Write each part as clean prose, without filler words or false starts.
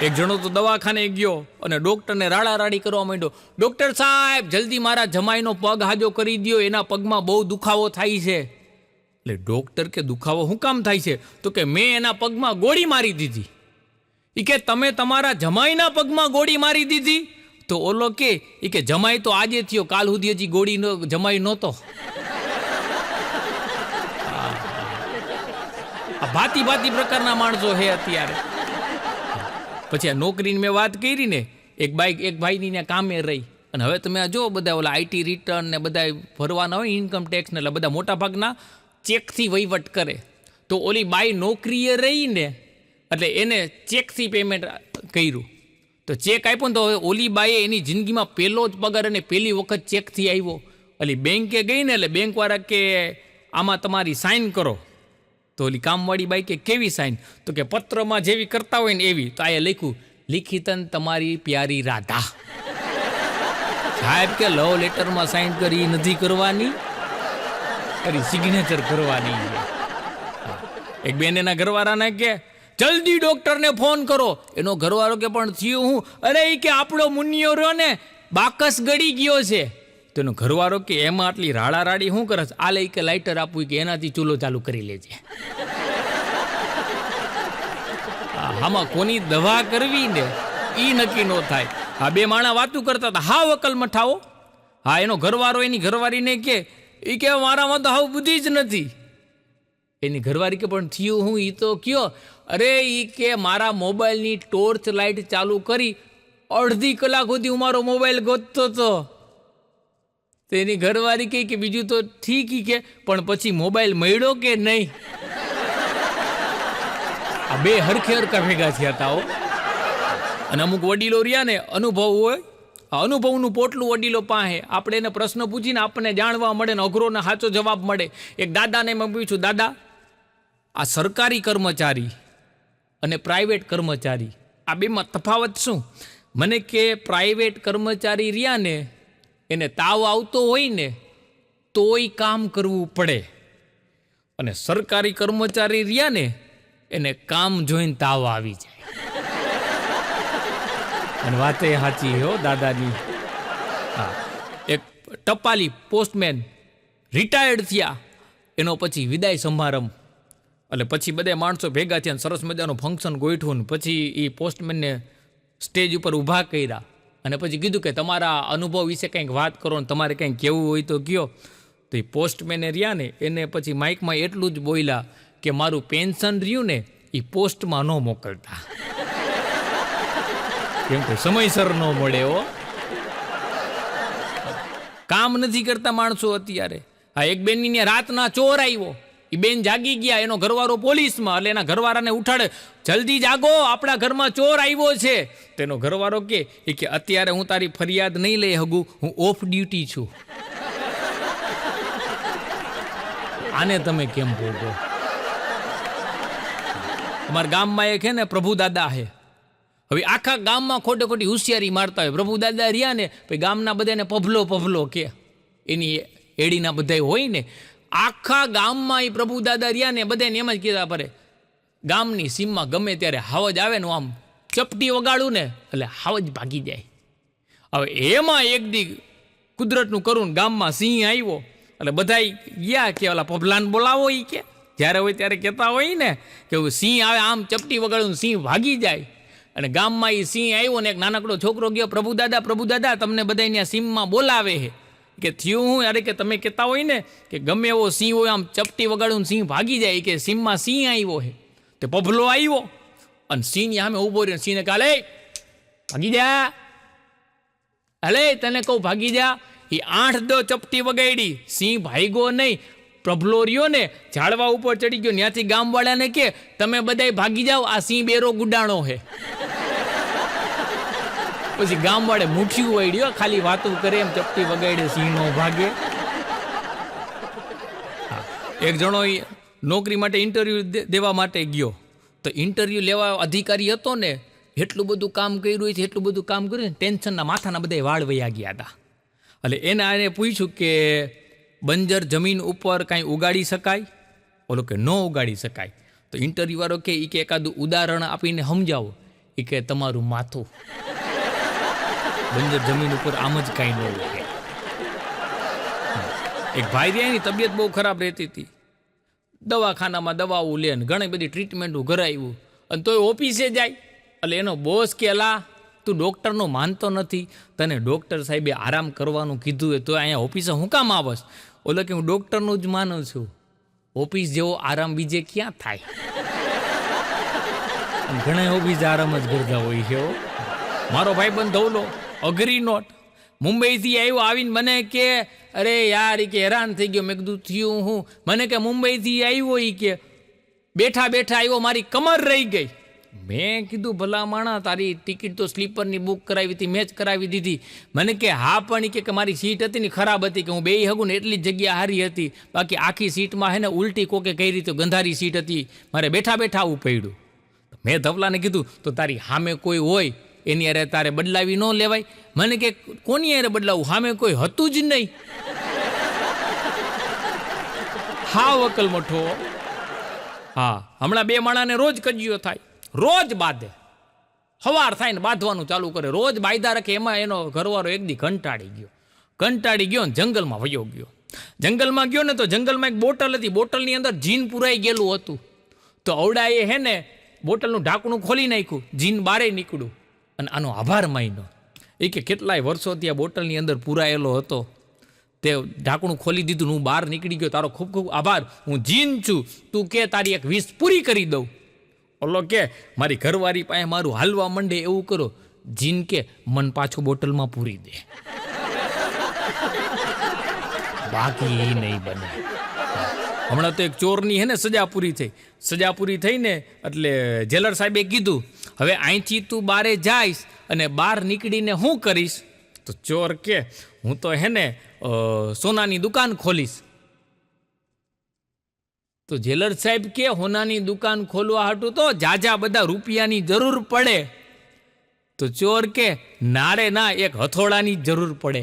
એક જણો તો દવાખાને ગયો અને ડૉક્ટરને રાડારાડી કરવા માંડ્યો, ડૉક્ટર સાહેબ જલ્દી મારા જમાઈનો પગ હાજો કરી દો, એના પગમાં બહુ દુખાવો થાય છે. એટલે ડૉક્ટર કે દુખાવો શું કામ થાય છે? તો કે મેં એના પગમાં ગોળી મારી દીધી. એ કે તમે તમારા જમાઈના પગમાં ગોળી મારી દીધી? તો ઓલો કે જમાઈ તો આજે થયો, કાલ સુધી હજી ગોળીનો જમાઈ નહોતો. ભાતી ભાતી પ્રકારના માણસો હે અત્યારે. પછી આ નોકરીની મેં વાત કરી ને, એક ભાઈની ને કામે રહી, અને હવે તમે આ જો બધા ઓલા આઈટી રિટર્ન ને બધા ભરવાના હોય ઇન્કમ ટેક્સ ને, એટલે બધા મોટા ભાગના ચેકથી વહીવટ કરે. તો ઓલી બાઈ નોકરીએ રહી ને એટલે એને ચેકથી પેમેન્ટ કર્યું. તો ચેક આપ્યો ને તો ઓલી બાઈએ એની જિંદગીમાં પહેલો જ પગાર અને પહેલી વખત ચેકથી આવ્યો. એટલે બેંકે ગઈ ને એટલે બેંકવાળા કે આમાં તમારી સાઇન કરો. તો ઓલી કામવાળી બાઈ કે કેવી સાઇન? તો કે પત્રમાં જેવી કરતા હોય ને એવી. તો આ લખ્યું, લિખિતન તમારી પ્યારી રાધા. સાહેબ કે લવ લેટરમાં સાઇન કરી નથી કરવાની, કરી સિગ્નેચર કરવાની. એક બેન એના ઘરવાળાને કે જલ્દી ડૉક્ટરને ફોન કરો. એનો ઘરવાળો કે પણ થયું હું? અરે એ કે આપણો મુનિયો રહ્યો ને બાકસ ગળી ગયો છે. તો એનો ઘરવાળો કે એમાં આટલી રાડારાડી શું કરે છે? આ લઈ કે લાઇટર આપવું કે એનાથી ચૂલો ચાલુ કરી લેજે. આમાં કોની દવા કરવી ને એ નક્કી ન થાય. હા, બે માણા વાતું કરતા હતા, હાવ અકલ મઠાવો. હા, એનો ઘરવાળો એની ઘરવાળીને કે મારામાં તો હાવ બુદ્ધિ જ નથી. એની ઘરવાળી કે પણ થયું હું? એ તો કયો? અરે એ કે મારા મોબાઈલની ટોર્ચ લાઇટ ચાલુ કરી અડધી કલાક સુધી હું મારો મોબાઈલ ગોતતો હતો. તો એની ઘરવાળી કહે કે બીજું તો ઠીક કે પણ પછી મોબાઈલ મળ્યો કે નહીં? આ બે હરખે હરખા ભેગા થયા હતા. અને અમુક વડીલો રહ્યા ને અનુભવ હોય, આ અનુભવનું પોટલું વડીલો પાસે, આપણે એને પ્રશ્ન પૂછીને આપણને જાણવા મળે ને અઘરો ને સાચો જવાબ મળે. એક દાદાને મેં પૂછ્યું, દાદા આ સરકારી કર્મચારી અને પ્રાઇવેટ કર્મચારી આ બેમાં તફાવત શું? મને કે પ્રાઇવેટ કર્મચારી રહ્યા ને એને તાવ આવતો હોય ને તોય કામ કરવું પડે, અને સરકારી કર્મચારી રહ્યા ને એને કામ જોઈને તાવ આવી જાય. અને વાત એ સાચી હો દાદાની. હા, એક ટપાલી પોસ્ટમેન રિટાયર્ડ થયા, એનો પછી વિદાય સમારંભ, એટલે પછી બધા માણસો ભેગા થયા, સરસ મજાનું ફંક્શન ગોઠવું. પછી એ પોસ્ટમેનને સ્ટેજ ઉપર ઊભા કર્યા અને પછી કીધું કે તમારા અનુભવ વિશે કંઈક વાત કરો ને તમારે કંઈક કહેવું હોય તો કયો. તો એ પોસ્ટમેને રહ્યા ને એને પછી માઇકમાં એટલું જ બોલ્યા કે મારું પેન્શન રહ્યું ને એ પોસ્ટમાં ન મોકલતા, કેમ કે સમયસર ન મળે. કામ નથી કરતા માણસો અત્યારે. હા, એક બેનની રાતના ચોર આવ્યો, એ બેન જાગી ગયા, એનો ઘરવાળો પોલીસમાં, એટલે એના ઘરવાળાને ઉઠાડે, જલ્દી જાગો આપણા ઘરમાં ચોર આવ્યો છે. તેનો ઘરવાળો કે અત્યારે હું તારી ફરિયાદ નહીં લઈ શકું, હું ઓફ ડ્યુટી છું. આને તમે કેમ ભોગો? અમારા ગામમાં એક હે ને પ્રભુ દાદા હે. હવે આખા ગામમાં ખોટે ખોટી હોશિયારી મારતા હોય. પ્રભુ દાદા રહ્યા ને પછી ગામના બધાને પભલો પભલો કે એની એડીના બધા હોય ને, આખા ગામમાં એ પ્રભુ દાદા રહ્યા ને બધાને એમ જ કીધા પડે, ગામની સીમમાં ગમે ત્યારે હાવજ આવે ને આમ ચપટી વગાડું ને એટલે હાવજ ભાગી જાય. હવે એમાં એક દી કુદરતનું કરું ગામમાં સિંહ આવ્યો, એટલે બધા ગયા કે ઓલા પભલાને બોલાવો. એ કે જ્યારે હોય ત્યારે કહેતા હોય ને કે સિંહ આવે આમ ચપટી વગાડું સિંહ ભાગી જાય. અને ગામમાં એ સિંહ આવ્યો ને એક નાનકડો છોકરો ગયો, પ્રભુ દાદા તમને બધા અહીંયા સીમમાં બોલાવે છે. કે થયું હું? અરે કે તમે કહેતા હોય ને કે ગમે એવો સિંહ હોય આમ ચપટી વગાડું સિંહ ભાગી જાય, કે સીમમાં સિંહ આવ્યો છે. તે પભલો આવ્યો અને સિંહની સામે ઊભો રહ્યો. સિંહને કાલે ભાગી જા, અલે તને કહું ભાગી જા. એ 8 ચપટી વગાડી, સિંહ ભાગ્યો નહીં. પ્રભલો રહ્યો ને ઝાડવા ઉપર ચડી ગયો, ત્યાંથી ગામવાળાને કે તમે બધાય ભાગી જાઓ, આ સિંહ બેરો ગુડાણો છે. પછી ગામવાળે મુઠ્ઠીયું વાળ્યો, ખાલી વાતું કરે એમ ચપટી વગાડે, સિંહ નો ભાગે. એક જણો નોકરી માટે ઇન્ટરવ્યૂ દેવા માટે ગયો, તો ઇન્ટરવ્યૂ લેવા અધિકારી હતો ને એટલું બધું કામ કર્યું છે, એટલું બધું કામ કર્યું, ટેન્શનના માથાના બધા વાળ વયા ગયા હતા. એટલે એને પૂછ્યું કે બંજર જમીન ઉપર કાંઈ ઉગાડી શકાય? ઓલો કે ન ઉગાડી શકાય. તો ઇન્ટરવ્યૂવાળો કે એકાદું ઉદાહરણ આપીને સમજાવો. એ કે તમારું માથું. બંજર જમીન ઉપર આમ જ કાંઈ ન હોય. એક ભાઈ રહ્યા એની તબિયત બહુ ખરાબ રહેતી હતી. દવાખાનામાં દવાઓ લે ને ઘણી બધી ટ્રીટમેન્ટો કરાવ્યું અને તોય ઓફિસે જાય. એટલે એનો બોસ કે અલા તું ડૉક્ટરનો માનતો નથી, તને ડૉક્ટર સાહેબે આરામ કરવાનું કીધું હોય તો અહીંયા ઓફિસે હું કામ આવસ? ઓલો કે હું ડૉક્ટરનું જ માનું છું, ઓફિસ જેવો આરામ બીજે ક્યાં થાય? ઘણા ઓફિસ આરામ જ કરતા હોય છે. મારો ભાઈ બંધ ધવલો અઘરી નોટ મુંબઈથી આવ્યો, આવીને મને કે અરે યાર એ કે હેરાન થઈ ગયો. મેં કીધું થયું હું? મને કે મુંબઈથી આવ્યો એ કે બેઠા બેઠા આવ્યો, મારી કમર રહી ગઈ. મેં કીધું ભલા માણા તારી ટિકિટ તો સ્લીપરની બુક કરાવી હતી, મેચ કરાવી દીધી. મને કે હા પણ કે મારી સીટ હતી ને ખરાબ હતી, કે હું બેહી હગું ને એટલી જ જગ્યા હારી હતી, બાકી આખી સીટમાં હે ને ઉલટી કોકે કઈ રીતે ગંધારી સીટ હતી, મારે બેઠા બેઠા આવું પડ્યું. મેં ધવલાને કીધું તો તારી સામે કોઈ હોય એની અરે તારે બદલાવી ન લેવાય? મને કે કોની અરે બદલાવું, સામે કોઈ હતું જ નહીં. હા વકલ મઠો. હા હમણાં બે માણાને રોજ કજિયો થાય, રોજ બાંધે. સવાર થાય ને બાંધવાનું ચાલુ કરે, રોજ બાયદા રાખે. એમાં એનો ઘરવાળો એક દી કંટાળી ગયો ને જંગલમાં વયો ગયો. જંગલમાં ગયો ને તો જંગલમાં એક બોટલ હતી, બોટલની અંદર જીન પુરાઈ ગયેલું હતું. તો અવડાએ હે ને બોટલનું ઢાંકણું ખોલી નાખ્યું, જીન બારે નીકળ્યું અને આનો આભાર માન્યો. એ કે કેટલાય વર્ષોથી આ બોટલની અંદર પુરાયેલો હતો, તે ઢાંકણું ખોલી દીધું, હું બહાર નીકળી ગયો, તારો ખૂબ ખૂબ આભાર, હું જીન છું, તું કે તારી એક વિશ પૂરી કરી દઉં. ઓલો કે મારી ઘરવાળી પાસે મારું હાલવા માંડે એવું કરો. જીન કે મન પાછું બોટલમાં પૂરી દે, બાકી એ નહીં બને. હમણાં તો એક ચોરની હે ને સજા પૂરી થઈ ને એટલે જેલર સાહેબે કીધું હવે અહીંથી તું બારે જઈશ અને બહાર નીકળીને શું કરીશ? તો ચોર કે હું તો હે ને સોનાની દુકાન ખોલીશ. તો જેલર સાહેબ કે સોનાની દુકાન ખોલવા હાટું તો જાજા બધા રૂપિયાની જરૂર પડે. તો ચોર કે ના રે ના, એક હથોડાની જરૂર પડે.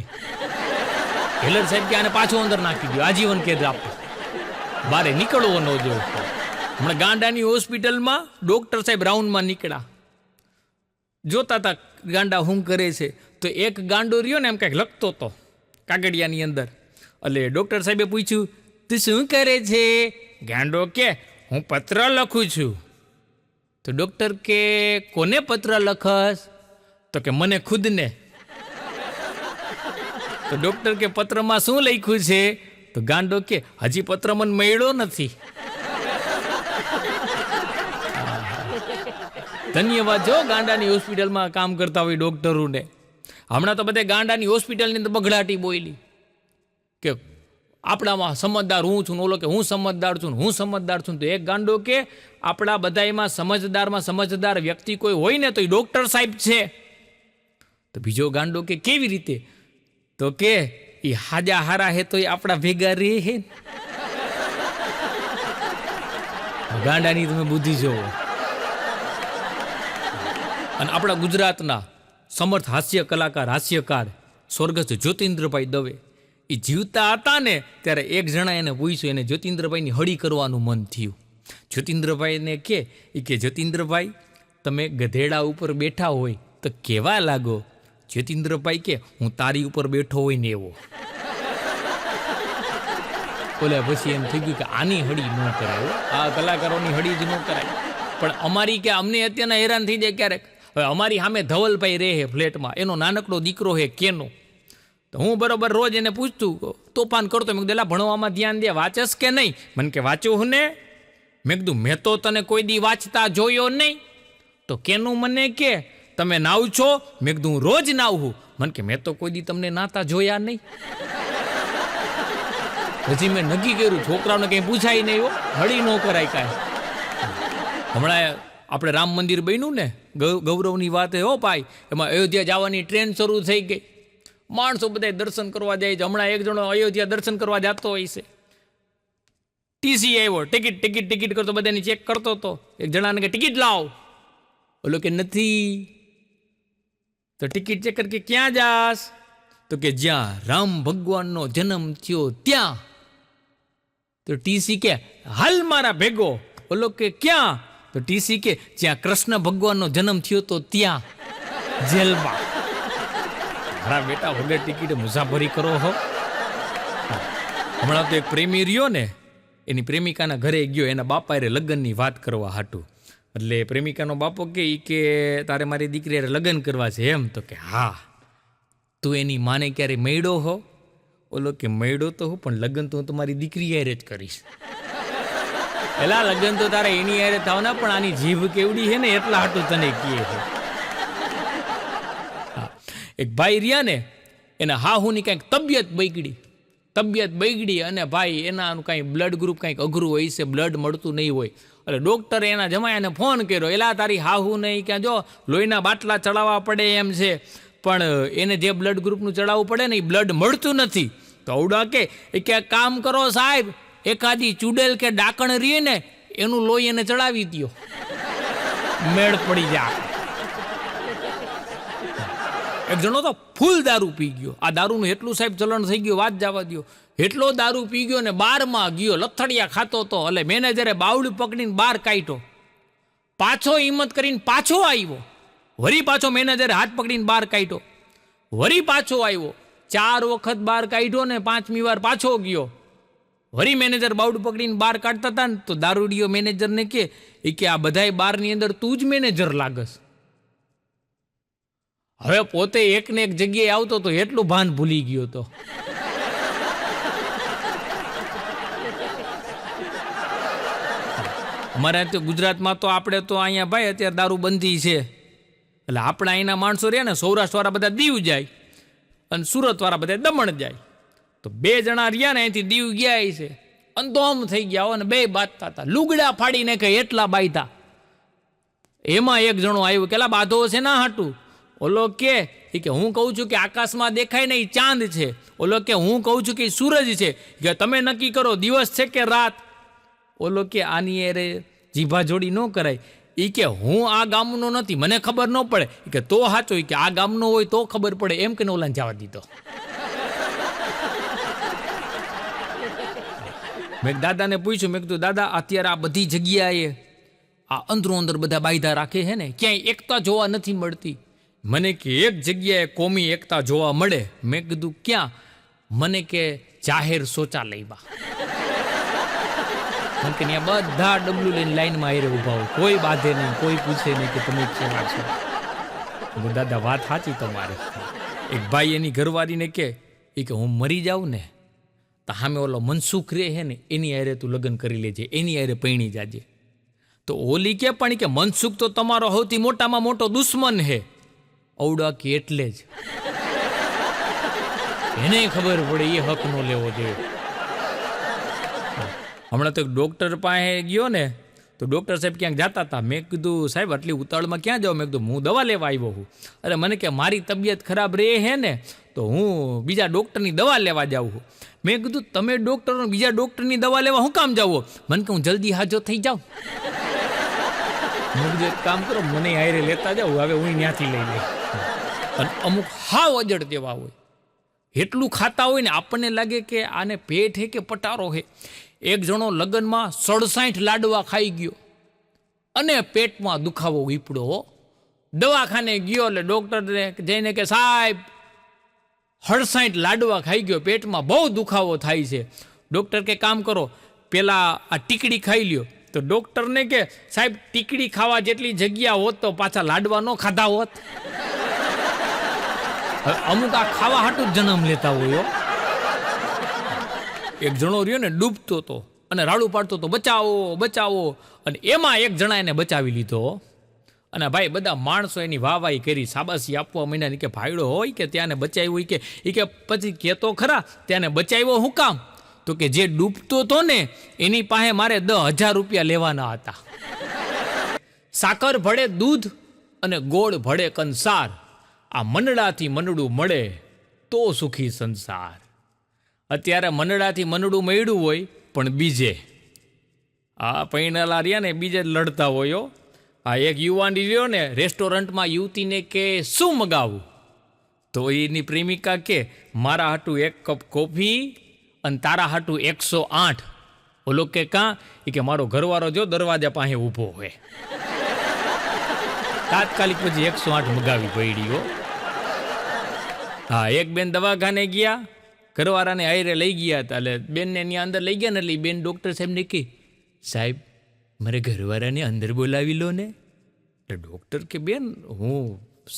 જેલર સાહેબ કે આને પાછો અંદર નાખી દો, આજીવન કેદ આપો, બારે નીકળવો ન જોવો. હમણાં ગાંડાની હોસ્પિટલમાં ડૉક્ટર સાહેબ રાઉન્ડમાં નીકળ્યા, જોતા હતા ગાંડા શું કરે છે. તો એક ગાંડો રહ્યો ને એમ કંઈક લખતો હતો કાગળિયાની અંદર. એટલે ડૉક્ટર સાહેબે પૂછ્યું તું શું કરે છે? ગાંડો કે હું પત્ર લખું છું. તો ડૉક્ટર કે કોને પત્ર લખસ? તો કે મને ખુદને. તો ડૉક્ટર કે પત્રમાં શું લખ્યું છે? તો ગાંડો કે હજી પત્ર મને મળ્યો નથી. ધન્યવાદ જો ગાંડાની હોસ્પિટલમાં કામ કરતા હોય ડૉક્ટરોને. હમણાં તો બધે ગાંડાની હોસ્પિટલની અંદર બગડાટી બોલી કે આપણામાં સમજદાર હું છું, ઓલો કે હું સમજદાર છું. તો એક ગાંડો કે આપણા બધામાં સમજદાર વ્યક્તિ કોઈ હોય ને તો એ ડૉક્ટર સાહેબ છે. તો બીજો ગાંડો કે કેવી રીતે? તો કે એ હાજા હારા હે તો એ આપણા ભેગા રહે હે. ગાંડાની તમે બુદ્ધિ જોવો. અને આપણા ગુજરાતના સમર્થ હાસ્યકાર સ્વર્ગસ્થ જ્યોતિન્દ્રભાઈ દવે એ જીવતા હતા ને ત્યારે એક જણા એને પૂછ્યું, એને જ્યોતિન્દ્રભાઈની હળી કરવાનું મન થયું. જ્યોતિન્દ્રભાઈને કે જ્યોતિન્દ્રભાઈ તમે ગધેડા ઉપર બેઠા હોય તો કેવા લાગો? જ્યોતિન્દ્રભાઈ કે હું તારી ઉપર બેઠો હોય ને એવો. બોલે પછી એમ થઈ ગયું કે આની હળી ન કરાય, આ કલાકારોની હળી જ ન કરાય. પણ અમારી કે અમને અત્યારના હેરાન થઈ જાય ક્યારેક. હવે અમારી સામે ધવલભાઈ રહે ફ્લેટમાં, એનો નાનકડો દીકરો હે કેનો. તો હું બરોબર રોજ એને પૂછતું, તોફાન કરતો. મેં કીધું ભણવામાં ધ્યાન દે, વાંચસ કે નહીં? મને કે વાંચું હું ને. મેં કીધું મેં તો તને કોઈ દી વાંચતા જોયો નહીં. તો કેનું મને કે તમે નાવ છો? મેં કીધું હું રોજ નાવું. મને કે મેં તો કોઈ દી તમને નાતા જોયા નહીં. પછી મેં નક્કી કર્યું છોકરાઓને કંઈ પૂછાય નહીં, હળી ન કરાય કાંઈ. હમણાં આપણે રામ મંદિર બન્યું ને, ગૌરવની વાત હો ભાઈ. એમાં અયોધ્યા જવાની ટ્રેન શરૂ થઈ ગઈ, માણસો બધા દર્શન કરવા જાય છે. હમણાં એક જણો અયોધ્યા દર્શન કરવા જતો હોય છે, ટીસી આવ્યો, ટિકિટ કરતો બધાની ચેક કરતો હતો. એક જણાને કે ટિકિટ લાવ, ઓલો કે નથી. તો ટિકિટ ચેક કે ક્યાં જાસ? તો કે જ્યાં રામ ભગવાનનો જન્મ થયો ત્યાં. તો ટીસી કે હાલ મારા ભેગો. ઓલો કે ક્યાં? તો ટીસી કે જ્યાં કૃષ્ણ ભગવાનનો જન્મ થયો તો ત્યાં જેલમાં. મારા બેટા વગર ટિકિટે મુસાફરી કરો હો. હમણાં તો એક પ્રેમી રહ્યો ને, એની પ્રેમિકાના ઘરે ગયો, એના બાપાએ લગ્નની વાત કરવા હાટું. એટલે પ્રેમિકાનો બાપો કે તારે મારી દીકરી લગ્ન કરવા છે એમ? તો કે હા. તું એની માને ક્યારે મળ્યો હો? ઓલો કે મળ્યો તો હું, પણ લગ્ન તો હું તમારી દીકરી યારે જ કરીશ. એલા લગ્ન તો તારે એની યારે થાવના, પણ આની જીભ કેવડી છે ને એટલા હાટું તને કહે છે. એક ભાઈ રહ્યા ને, એના હાહુની કંઈક તબિયત બગડી અને ભાઈ એનાનું કાંઈ બ્લડ ગ્રુપ કંઈક અઘરું હોય છે, બ્લડ મળતું નહીં હોય. એટલે ડૉક્ટરે એના જમાયાને ફોન કર્યો, એલા તારી હાહુ નહીં ક્યાં જો લોહીના બાટલા ચડાવવા પડે એમ છે, પણ એને જે બ્લડ ગ્રુપનું ચડાવવું પડે ને એ બ્લડ મળતું નથી. તો અવડા કે કામ કરો સાહેબ, એકાદી ચૂડેલ કે ડાકણ રહીએ ને એનું લોહી એને ચડાવી દો, મેળ પડી જાય. એક જણો તો ફૂલ દારૂ પી ગયો. આ દારૂનું એટલું સાહેબ ચલણ થઈ ગયું, વાત જવા દો. એટલો દારૂ પી ગયો ને બારમાં ગયો, લથડિયા ખાતો હતો. એટલે મેનેજરે બાવડી પકડીને બહાર કાઢ્યો. પાછો હિંમત કરીને પાછો આવ્યો. વરી પાછો મેનેજરે હાથ પકડીને બહાર કાઢ્યો. વરી પાછો આવ્યો. 4 વખત બહાર કાઢ્યો ને 5મી વાર પાછો ગયો. વરી મેનેજર બાવડું પકડીને બહાર કાઢતા હતા ને તો દારૂડિયો મેનેજરને કે આ બધાય બારની અંદર તું જ મેનેજર લાગસ. હવે પોતે એક ને એક જગ્યાએ આવતો તો એટલું ભાન ભૂલી ગયો હતો. અમારે તો ગુજરાતમાં તો આપણે તો અહીંયા ભાઈ અત્યારે દારૂબંધી છે. એટલે આપણા અહીંના માણસો રહ્યા ને, સૌરાષ્ટ્રવાળા બધા દીવ જાય અને સુરતવાળા બધા દમણ જાય. તો 2 જણા રહ્યા ને અહીંથી દીવ ગયા છે, અંતોમ થઈ ગયા અને 2 બાજતા હતા, લુગડા ફાડીને કે એટલા બાયતા. એમાં એક જણો આવ્યો, કેલા બાધો છે ના હાટું? ઓલો કે હું કહું છું કે આકાશમાં દેખાય ને એ ચાંદ છે. ઓલો કે હું કહું છું કે સૂરજ છે. કે તમે નક્કી કરો દિવસ છે કે રાત. ઓલો કે આની અરે જીભા જોડી ન કરાય. એ કે હું આ ગામનો નથી, મને ખબર ન પડે. કે તો સાચો, કે આ ગામનો હોય તો ખબર પડે એમ કે ઓલાને જવા દીધો. મેં દાદાને પૂછ્યું, મેં કીધું દાદા અત્યારે આ બધી જગ્યાએ આ અંદરો અંદર બધા બાયદા રાખે છે ને, ક્યાંય એકતા જોવા નથી મળતી. મને કે એક જગ્યાએ કોમી એકતા જોવા મળે. મેં કીધું ક્યાં? મને કે જાહેર શૌચાલયમાં. મને કે ત્યાં બધા ડબલું લઈને લાઈનમાં આવી ઉભા હોય, કોઈ બાંધે નહીં, કોઈ પૂછે નહીં કે તમે કેવા છો. દાદા વાત સાચી તમારી. એક ભાઈ એની ઘરવાળીને કે હું મરી જાઉં ને તો સામે ઓલો મનસુખ રે છે ને એની હારે તું લગ્ન કરી લેજે, એની હારે પૈણી જાજે. તો ઓલી કે પણ કે મનસુખ તો તમારો સૌથી મોટામાં મોટો દુશ્મન હે. અવડા કે એટલે જ એને ખબર પડે એ હક નો લેવો જોઈએ. હમણાં તો ડૉક્ટર પાસે ગયો ને તો ડૉક્ટર સાહેબ ક્યાંક જતા હતા. મેં કીધું સાહેબ આટલી ઉતાવળમાં ક્યાં જાઓ? મેં કીધું હું દવા લેવા આવ્યો છું. અરે મને કે મારી તબિયત ખરાબ રહે છે ને તો હું બીજા ડૉક્ટરની દવા લેવા જાઉં છું. મેં કીધું તમે ડૉક્ટર બીજા ડૉક્ટરની દવા લેવા શું કામ જાઓ? મને કે હું જલ્દી હાજો થઈ જાઉં. મેં કીધું એક કામ કરો, મને હારે લેતા જાઉં, હવે હું ત્યાંથી લઈ લઈ. અને અમુક હાવ અજડ દેવા હોય, એટલું ખાતા હોય ને આપણને લાગે કે આને પેટ હે કે પટારો હે. એક જણો લગ્નમાં 67 લાડવા ખાઈ ગયો અને પેટમાં દુખાવો ઉપડ્યો. દવાખાને ગયો એટલે ડૉક્ટરને જઈને કે સાહેબ 67 લાડવા ખાઈ ગયો, પેટમાં બહુ દુખાવો થાય છે. ડૉક્ટર કે કામ કરો, પેલા આ ટીકડી ખાઈ લ્યો. તો ડૉક્ટરને કે સાહેબ ટીકડી ખાવા જેટલી જગ્યા હોત તો પાછા લાડવા ન ખાધા હોત. અમુક આ ખાવા હાટું જ જન્મ લેતા હોય. એક જણો રહ્યો ને ડૂબતો હતો અને રાડું પાડતો હતો, બચાવો બચાવો. અને એમાં એક જણા એને બચાવી લીધો. અને ભાઈ બધા માણસો એની વાહવાહી કરી, શાબાશી આપવા માંડ્યા કે ભાઈડો હોય કે ત્યાંને બચાવ્યો હોય કે પછી કહેતો ખરા ત્યાંને બચાવ્યો હું કામ? તો કે જે ડૂબતો હતો ને એની પાસે મારે 10,000 રૂપિયા લેવાના હતા. સાકર ભળે દૂધ અને ગોળ ભળે કંસાર, આ મનડાથી મનડું મળે તો સુખી સંસાર. અત્યારે મનડાથી મનડું મળ્યું હોય પણ બીજે આ પૈણાલા રહ્યા ને બીજે લડતા હોય. આ એક યુવાન રહ્યો ને રેસ્ટોરન્ટમાં યુવતીને કે શું મગાવું? તો એની પ્રેમિકા કે મારા હાટું 1 કપ કોફી અને તારા હાટું 108. ઓલો કે કાં એ કે મારો ઘરવાળો જો દરવાજા પાસે ઊભો હોય. તાત્કાલિક પછી 108 મગાવી પડી હો. હા, એક બેન દવાખાને ગયા, ઘરવાળાને હાયરે લઈ ગયા હતા. એટલે બેનને ત્યાં અંદર લઈ ગયા ને એટલે બેન ડૉક્ટર સાહેબને કહે, સાહેબ મારે ઘરવાળાને અંદર બોલાવી લો ને. એટલે ડૉક્ટર કે બેન હું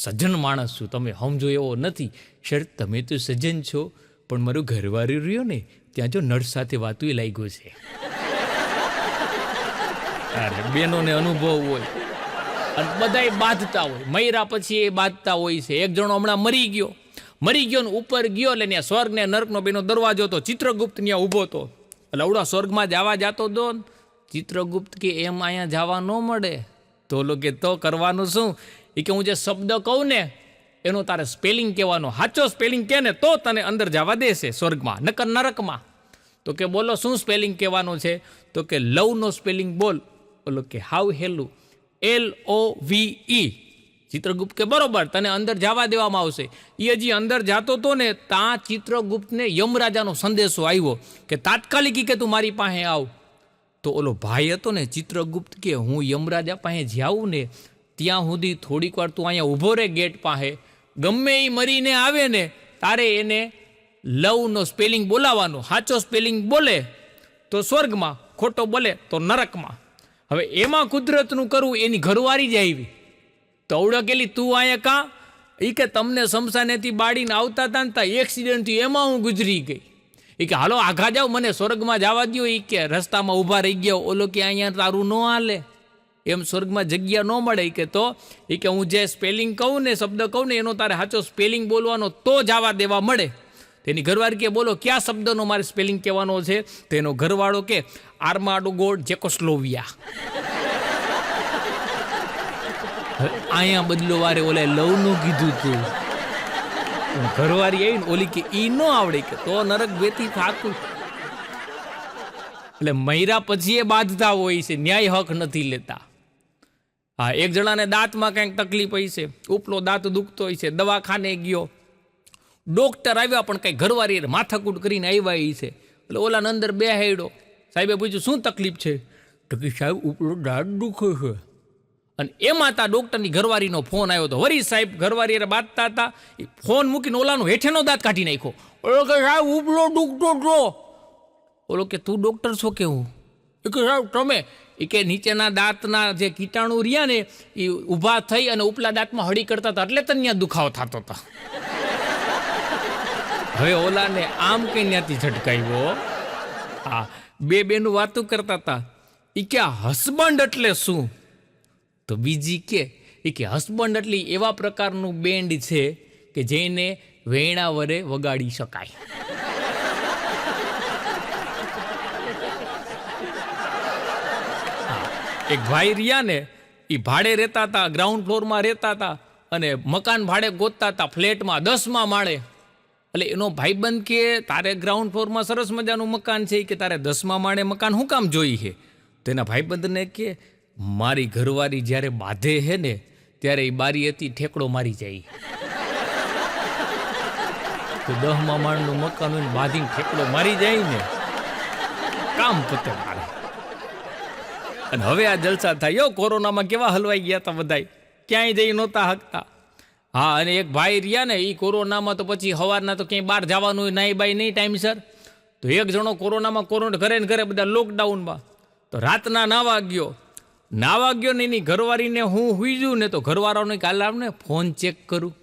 સજ્જન માણસ છું, તમે સમજો એવો નથી. સર તમે તો સજ્જન છો, પણ મારું ઘરવાળું રહ્યો ને ત્યાં જો નર્સ સાથે વાતું લાગ્યું છે. અરે બેનોને અનુભવ હોય અને બધાય બાંધતા હોય. મયરા પછી એ બાંધતા હોય છે. એક જણો હમણાં મરી ગયો ને ઉપર ગયો એટલે ત્યાં સ્વર્ગ ને નર્કનો બેનો દરવાજો હતો. ચિત્રગુપ્ત ત્યાં ઊભો હતો. એટલે આવડા સ્વર્ગમાં જવા જતો દો. ચિત્રગુપ્ત કે એમ અહીંયા જવા ન મળે. તો ઓલો કે તો કરવાનું શું? એ કે હું જે શબ્દ કહું ને એનું તારે સ્પેલિંગ કહેવાનો. સાચો સ્પેલિંગ કહે ને તો તને અંદર જવા દેશે સ્વર્ગમાં, નકર નરકમાં. તો કે બોલો શું સ્પેલિંગ કહેવાનું છે? તો કે લવનો સ્પેલિંગ બોલ. બોલો કે હાવ હેલું, LOVE. ચિત્રગુપ્ત કે બરોબર, તને અંદર જવા દેવામાં આવશે. એ હજી અંદર જતો હતો ને ત્યાં ચિત્રગુપ્તને યમરાજાનો સંદેશો આવ્યો કે તાત્કાલિક કે તું મારી પાસે આવ. તો ઓલો ભાઈ હતો ને ચિત્રગુપ્ત કે હું યમરાજા પાસે જાઉં ને ત્યાં સુધી થોડીક વાર તું અહીંયા ઊભો રહે ગેટ પાસે. ગમે એ મરીને આવે ને તારે એને લવનો સ્પેલિંગ બોલાવવાનો. સાચો સ્પેલિંગ બોલે તો સ્વર્ગમાં, ખોટો બોલે તો નરકમાં. હવે એમાં કુદરતનું કરવું એની ઘરવાળી જ આવી. તો અવડકેલી તું અહીંયા કાં? એ કે તમને શમશાનેથી બાળીને આવતા હતા ને ત્યાં એક્સિડન્ટથી એમાં હું ગુજરી ગઈ. એ કે હાલો આઘા જાઓ, મને સ્વર્ગમાં જવા દો. એ કે રસ્તામાં ઊભા રહી ગયા. ઓલો કે અહીંયા તારું ન હાલે, એમ સ્વર્ગમાં જગ્યા ન મળે. કે તો એ કે હું જે સ્પેલિંગ કહું ને, શબ્દ કહું ને એનો તારે સાચો સ્પેલિંગ બોલવાનો તો જવા દેવા મળે. તેની ઘરવાળી કે બોલો કયા શબ્દનો મારે સ્પેલિંગ કહેવાનો છે? તેનો ઘરવાળો કે આર્માડોગોડ ચેકોસ્લોવિયા. અહીંયા બદલો વારે ઓલે લવનું કીધું તું. ઘરવાળી આવી ને ઓલી કે ઈ ન આવડે કે તો નરક બેથી થાતું. એટલે મયરા પછી એ બાંધતા હોય છે, ન્યાય હક નથી લેતા. હા, એક જણાને દાંતમાં કંઈક તકલીફ હોય છે, ઉપલો દાંત દુખતો હોય છે, દવાખાને ગયો, ડોક્ટર આવ્યા પણ કંઈ ઘરવાળી માથાકૂટ કરીને આવ્યા છે. એટલે ઓલાને અંદર બેહાડ્યો. સાહેબે પૂછ્યું શું તકલીફ છે? તો કે સાહેબ ઉપલો દાંત દુખે છે. અને એમાં તા ડૉક્ટરની ઘરવાળીનો ફોન આવ્યો હતો. વરી સાહેબ ઘરવાળી બાંધતા હતા, એ ફોન મૂકીને ઓલાનો હેઠેનો દાંત કાઢી નાખ્યો. ઓલો કે સાહેબ ઉપલો દુખતો છો. ઓલો કે તું ડૉક્ટર છો કે હું? એ કે સાહેબ તમે. એ કે નીચેના દાંતના જે કીટાણુ રહ્યા ને એ ઊભા થઈ અને ઉપલા દાંતમાં હળી કરતા હતા એટલે તને ત્યાં દુખાવો થતો હતો. હવે ઓલાને આમ કઈ ત્યાંથી ઝટકાવ્યો. હા, બે બેનું વાતું કરતા હતા. એ કે હસબન્ડ એટલે શું? તો બીજી કે હસબન્ડ એટલે એવા પ્રકારનું બેન્ડ છે કે જેને વેણા વરે વગાડી શકાય. એક ભાઈ રહ્યા ને એ ભાડે રહેતા હતા, ગ્રાઉન્ડ ફ્લોરમાં રહેતા હતા અને મકાન ભાડે ગોતતા હતા ફ્લેટમાં 10મા માળે. એટલે એનો ભાઈબંધ કે તારે ગ્રાઉન્ડ ફ્લોરમાં સરસ મજાનું મકાન છે કે તારે 10મા માળે મકાન શું કામ જોઈ છે? તો એના ભાઈબંધને કે મારી ઘરવાળી જ્યારે બાંધે છે ને ત્યારે એ બારી હતી ઠેકડો મારી જાય. તો 10મા માળનું મકાન હોય ને બાંધીને ઠેકડો મારી જાય ને કામ પતે મારે. અને હવે આ જલસા થાય. કોરોનામાં કેવા હલવાઈ ગયા હતા બધાય, ક્યાંય જઈ નહોતા હકતા. હા, અને એક ભાઈ રહ્યા ને એ કોરોનામાં તો પછી સવારના તો ક્યાંય બહાર જવાનું હોય નાઈ બાઈ નહીં ટાઈમસર. તો એક જણો કોરોનામાં ઘરે ને ઘરે બધા લોકડાઉનમાં. તો રાતના નાવા ગયો ને એની ઘરવાળીને હું હુઈ જઉં ને તો ઘરવાળાને કાલે આવને ફોન ચેક કરું.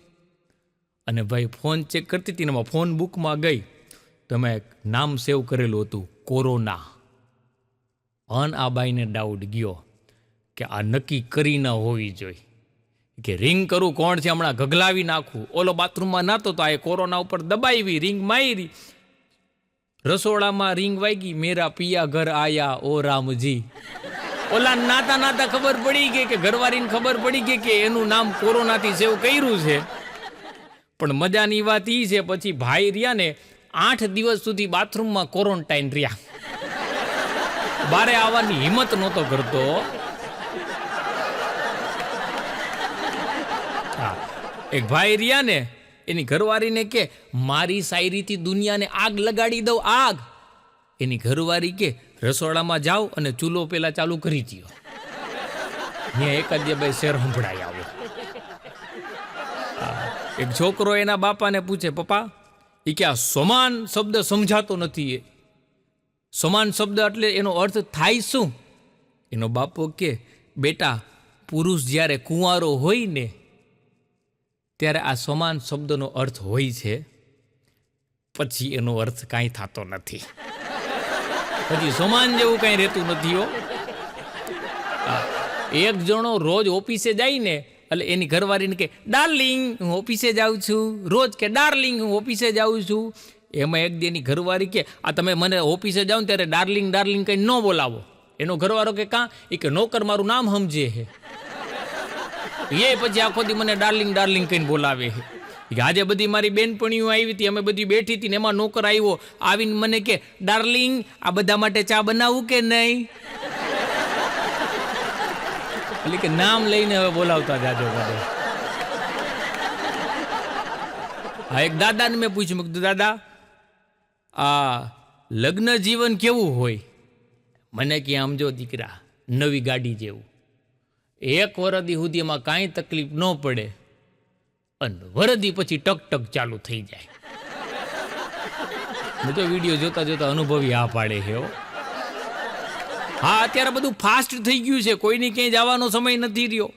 અને ભાઈ ફોન ચેક કરતી હતી ને એમાં ફોન બુકમાં ગઈ તો મેં નામ સેવ કરેલું હતું કોરોના. અન આ બાઈને ડાઉટ ગયો કે આ નક્કી કરી ના હોવી જોઈએ કે રિંગ કરું કોણ છે, હમણાં ગગલાવી નાખું. ઓલો બાથરૂમમાં નાતો તો આ કોરોના ઉપર દબાવી રિંગ મારી. રસોડામાં રિંગ વાગી, મેરા પિયા ઘર આયા ઓ રામજી. ઓલા નાતા ખબર પડી ગઈ કે ઘરવાળીને ખબર પડી ગઈ કે એનું નામ કોરોનાથી સેવ કર્યું છે. પણ મજાની વાત એ છે પછી ભાઈ રહ્યા ને 8 દિવસ સુધી બાથરૂમમાં ક્વોરન્ટાઇન રહ્યા. બારે આવવાની હિંમત નહોતો કરતો. એક ભાઈ રહ્યા ને એની ઘરવાળીને કે મારી શાયરીથી દુનિયાને આગ લગાડી દઉં આગ. એની ઘરવાળી કે રસોડામાં જાઓ અને ચૂલો પેલા ચાલુ કરી દો, ત્યાં એકાદ બે શેર સંભળાઈ આવે. એક છોકરો એના બાપાને પૂછે, પપ્પા એ કે આ સમાન શબ્દ સમજાતો નથી, એ સમાન શબ્દ એટલે એનો અર્થ થાય શું? એનો બાપો કે, બેટા પુરુષ જ્યારે કુંવારો હોય ને ત્યારે આ સમાન શબ્દનો અર્થ હોય છે, પછી એનો અર્થ કાંઈ થતો નથી, પછી સમાન જેવું કાંઈ રહેતું નથી. હો, એક જણો રોજ ઓફિસે જાય ને એટલે એની ઘરવાળીને કે, ડાર્લિંગ હું ઓફિસે જાઉં છું, રોજ કે ડાર્લિંગ હું ઓફિસે જાઉં છું. એમાં એક દી એની ઘરવાળી કે, આ તમે મને ઓફિસે જાઓ ને ત્યારે ડાર્લિંગ ડાર્લિંગ કંઈ ન બોલાવો. એનો ઘરવાળો કે, કાં? એ કે નોકર મારું નામ સમજે છે, એ પછી આખો દી મને ડાર્લિંગ ડાર્લિંગ કહીને બોલાવે છે. આજે બધી મારી બેનપણીઓ આવી હતી, અમે બધી બેઠી હતી ને એમાં નોકર આવ્યો, આવીને મને કે, ડાર્લિંગ આ બધા માટે ચા બનાવું કે નહીં? એટલે કે નામ લઈને હવે બોલાવતા જાજો બધે. હા, એક દાદાને મેં પૂછ્યું, મેં કીધું, દાદા આ લગ્ન જીવન કેવું હોય? મને કે, આમ જો દીકરા નવી ગાડી જેવું, એક વરદી સુધી એમાં કાંઈ તકલીફ ન પડે અને વરદી પછી ટક ટક ચાલુ થઈ જાય. મેં તો વિડીયો જોતા જોતા અનુભવી આ પાડે છે. હા, અત્યારે બધું ફાસ્ટ થઈ ગયું છે, કોઈની ક્યાંય જવાનો સમય નથી રહ્યો.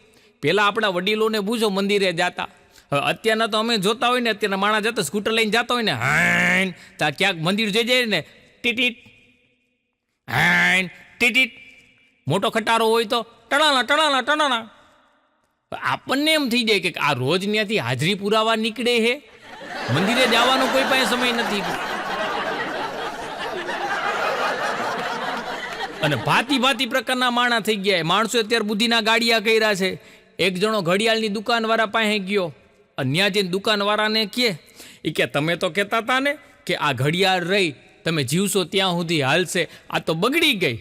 પહેલાં આપણા વડીલોને પૂછો મંદિરે જતા, હવે અત્યારના તો અમે જોતા હોય ને, અત્યારના માણસ જતા સ્કૂટર લઈને જતા હોય ને, હાઈન ત્યાં ક્યાંક મંદિર જઈ જાય ને, ટીટીટ હાઈન ટીટીટ, મોટો ખટારો હોય તો ટણાના ટણાના ટણાના. આપણને એમ થઈ જાય કે આ રોજ ત્યાંથી હાજરી પુરાવા નીકળે છે, મંદિરે જવાનો કોઈ પાસે સમય નથી. અને ભાતી ભાતી પ્રકારના માણા થઈ ગયા. માણસો અત્યારે બુદ્ધિના ગાડિયા કર્યા છે. એક જણો ઘડિયાળની દુકાનવાળા પાસે ગયો અને ત્યાં જઈને દુકાનવાળાને કહે, એ કે તમે તો કહેતા હતા ને કે આ ઘડિયાળ રહી તમે જીવશો ત્યાં સુધી હાલશે, આ તો બગડી ગઈ.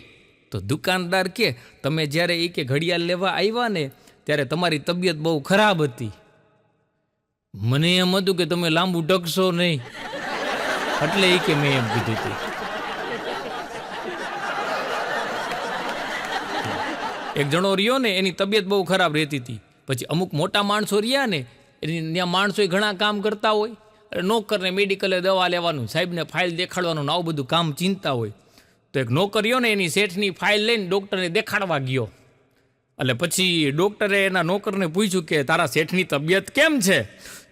તો દુકાનદાર કે, તમે જ્યારે એ કે ઘડિયાળ લેવા આવ્યા ને ત્યારે તમારી તબિયત બહુ ખરાબ હતી, મને એમ હતું કે તમે લાંબુ ટકશો નહીં, એટલે એ કે મેં એમ કીધું હતું. એક જણો રહ્યો ને એની તબિયત બહુ ખરાબ રહેતી હતી, પછી અમુક મોટા માણસો રહ્યા ને એની ત્યાં માણસો ઘણા કામ કરતા હોય, નોકરને મેડિકલે દવા લેવાનું, સાહેબને ફાઇલ દેખાડવાનું આવું બધું કામ ચિંતા હોય. તો એક નોકર રહ્યો ને એની શેઠની ફાઇલ લઈને ડૉક્ટરને દેખાડવા ગયો. એટલે પછી ડૉક્ટરે એના નોકરને પૂછ્યું કે તારા શેઠની તબિયત કેમ છે?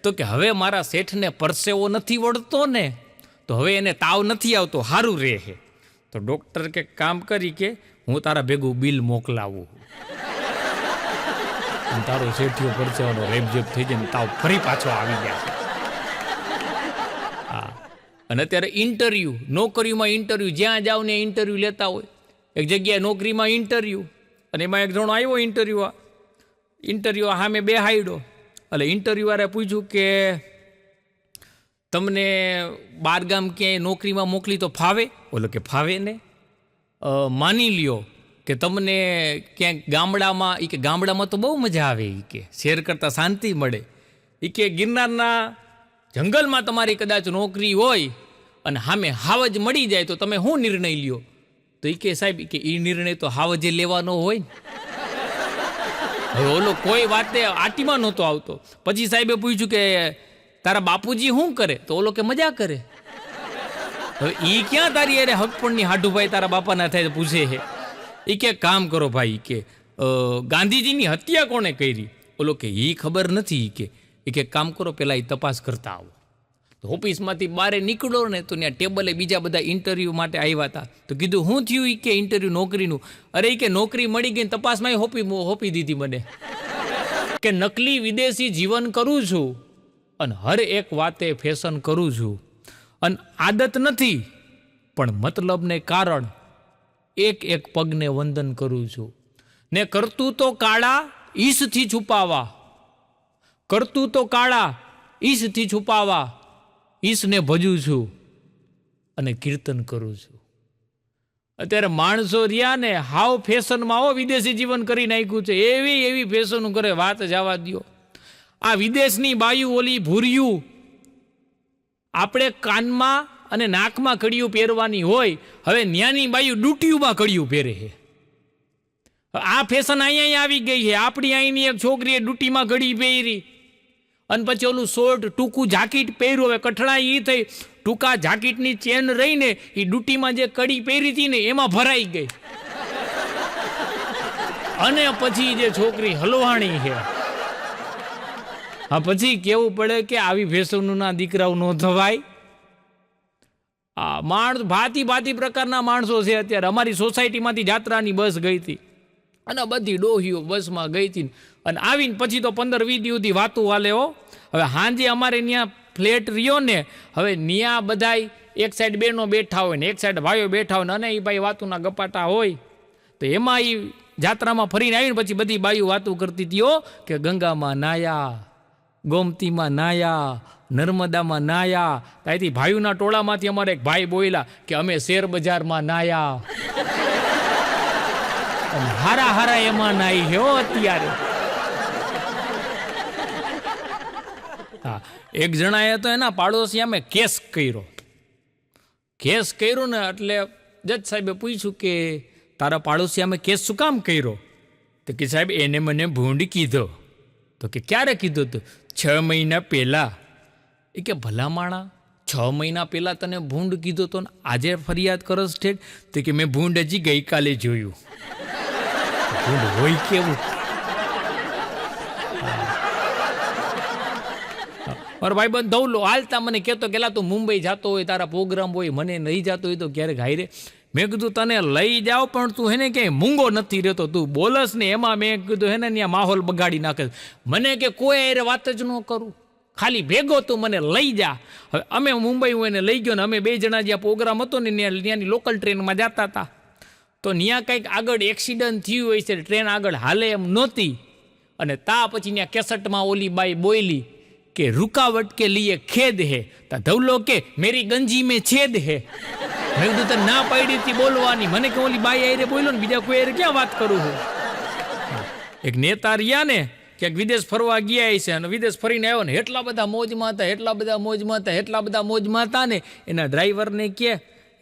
તો કે હવે મારા શેઠને પરસેવો નથી વળતો ને, તો હવે એને તાવ નથી આવતો, સારું રહે છે. તો ડૉક્ટર કે કામ કરી કે હું તારા ભેગું બિલ મોકલાવું, તારો શેઠિયો પરસેવાનો રેપઝેપ થઈ જાય ને તાવ ફરી પાછો આવી ગયા. હા, અને અત્યારે ઇન્ટરવ્યૂ, નોકરીમાં ઇન્ટરવ્યૂ, જ્યાં જાઓ ને ઇન્ટરવ્યૂ લેતા હોય. એક જગ્યાએ નોકરીમાં ઇન્ટરવ્યૂ, અને એમાં એક જણો આવ્યો ઇન્ટરવ્યૂ સામે બેહાડ્યો. એટલે ઇન્ટરવ્યુવાળાએ પૂછ્યું કે તમને બહારગામ ક્યાંય નોકરીમાં મોકલી તો ફાવે? બોલો કે ફાવે ને. માની લ્યો કે તમને ક્યાંક ગામડામાં, એ કે ગામડામાં તો બહુ મજા આવે, એ કે શેર કરતાં શાંતિ મળે, એ કે ગિરનારના જંગલમાં તમારી કદાચ નોકરી હોય અને સામે હાવજ મળી જાય તો તમે શું નિર્ણય લ્યો? તો એ કે સાહેબ કે એ નિર્ણય તો હાવજે લેવાનો હોય ને. હવે ઓલો કોઈ વાતે આટીમાં નહોતો આવતો. પછી સાહેબે પૂછ્યું કે તારા બાપુજી શું કરે? તો ઓલો કે મજા કરે. હવે એ ક્યાં તારી અરે હકપણની હાડુભાઈ તારા બાપાના થાય પૂછે છે. એ કે કામ કરો ભાઈ, કે ગાંધીજીની હત્યા કોણે કરી? ઓલો કે એ ખબર નથી. એ કે કામ કરો પહેલાં એ તપાસ કરતા આવો. તો ઓફિસમાંથી બહાર નીકળો ને તો ત્યાં ટેબલે બીજા બધા ઇન્ટરવ્યૂ માટે આવ્યા હતા. તો કીધું શું થયું? એ કે ઇન્ટરવ્યૂ નોકરીનું. અરે એ કે નોકરી મળી ગઈ, તપાસમાં હોપી દીધી મને. કે નકલી વિદેશી જીવન કરું છું અને હર એક વાતે ફેશન કરું છું, અને આદત નથી પણ મતલબને કારણ એક એક પગને વંદન કરું છું. ને કરતું તો કાળા ઈશથી છુપાવા, કરતું તો કાળા ઈશથી છુપાવા, ઈશને ભજું છું અને કીર્તન કરું છું. અત્યારે માણસો રહ્યા ને હાવ ફેશનમાં વિદેશી જીવન કરી નાખ્યું છે. એવી ફેશન કરે વાત જવા દો. આ વિદેશની બાયુ ઓલી ભૂર્યું આપણે કાનમાં અને નાકમાં કડિયું પહેરવાની હોય, હવે ન્યાની બાયું ડૂટીયુંમાં કડિયું પહેરે છે. આ ફેશન અહીંયા આવી ગઈ છે. આપણી અહીંની એક છોકરીએ ડૂટીમાં ઘડી પહેરી અને પછી ઓલું શોર્ટ ટૂંકું જાકીટ પહેર્યું. હવે કઠણાઈ એ થઈ, ટૂંકા જાકીટની ચેન રહીને એ ડૂટીમાં જે કડી પહેરી હતી ને એમાં ભરાઈ ગઈ. અને પછી જે છોકરી હલવાણી છે, હા પછી કેવું પડે કે આવી ફેશનના દીકરાઓ ન થવાય. માણસ ભાતી પ્રકારના માણસો છે અત્યારે. અમારી સોસાયટીમાંથી જાત્રાની બસ ગઈ હતી અને બધી ડોહીઓ બસમાં ગઈ હતી અને આવીને પછી તો 15-20 દિવસથી વાતું હાલે હો. હવે સાંજે અમારે ત્યાં ફ્લેટ રહ્યો ને, હવે ત્યાં બધાય એક સાઈડ બહેનો બેઠા હોય ને એક સાઈડ ભાઈઓ બેઠા હોય ને, અને એ ભાઈ વાતુના ગપાટા હોય. તો એમાં એ જાત્રામાં ફરીને આવીને પછી બધી બાઈઓ વાતું કરતી હતી હો કે ગંગામાં નાયા, ગોમતીમાં નાયા, નર્મદામાં નાયા. ત્યાંથી ભાઈઓના ટોળામાંથી અમારે એક ભાઈ બોલ્યા કે અમે શેર બજારમાં નાયા. હારા એમાં નાઈ હો અત્યારે. હા, એક જણાએ તો એના પાડોશી અમે કેસ કર્યો ને એટલે જજ સાહેબે પૂછ્યું કે તારા પાડોશી અમે કેસ શું કામ કર્યો? તો કે સાહેબ એને મને ભૂંડ કીધો. તો કે ક્યારે કીધો? તો 6 મહિના પહેલા. એ કે ભલા માણા 6 મહિના પહેલા તને ભૂંડ કીધો તો આજે ફરિયાદ કરસ ઠેઠ? તો કે મેં ભૂંડ હજી ગઈકાલે જોયું. ભૂંડ હોય કેવું? મારો ભાઈ બંધ ધવલો હાલતા મને કહેતો કેલા તું મુંબઈ જતો હોય, તારા પ્રોગ્રામ હોય, મને નહીં જતો હોય તો ક્યારેક હાઈ રે. મેં કીધું તને લઈ જાઓ પણ તું હેને ક્યાંય મૂંગો નથી રહેતો, તું બોલસ ને એમાં મેં કીધું હેને ત્યાં માહોલ બગાડી નાખે. મને કે કોઈ અરે વાત જ ન કરું, ખાલી ભેગો તું મને લઈ જા. હવે અમે મુંબઈ હું એને લઈ ગયો ને અમે 2 જણા જ્યાં પ્રોગ્રામ હતો ને ત્યાંની લોકલ ટ્રેનમાં જતા હતા. તો ત્યાં કંઈક આગળ એક્સિડન્ટ થયું હોય છે, ટ્રેન આગળ હાલે એમ નહોતી. અને તા પછી ત્યાં કેસેટમાં ઓલી બાઈ બોલી કે રૂકાવટ કે લીએ ખેદ હે. તા ધવલો કે મેરી ગંજી મેં છેદ હે. મેં કીધું તો ના પાડી હતી બોલવાની. મને કે ઓલી બાઈ આયરે બોલ્યો ને, બીજા કોઈ ક્યાં વાત કરું છું. એક નેતા રહ્યા ને ક્યાંક વિદેશ ફરવા ગયા છે અને વિદેશ ફરીને આવ્યો ને એટલા બધા મોજમાં હતા ને એના ડ્રાઈવરને કે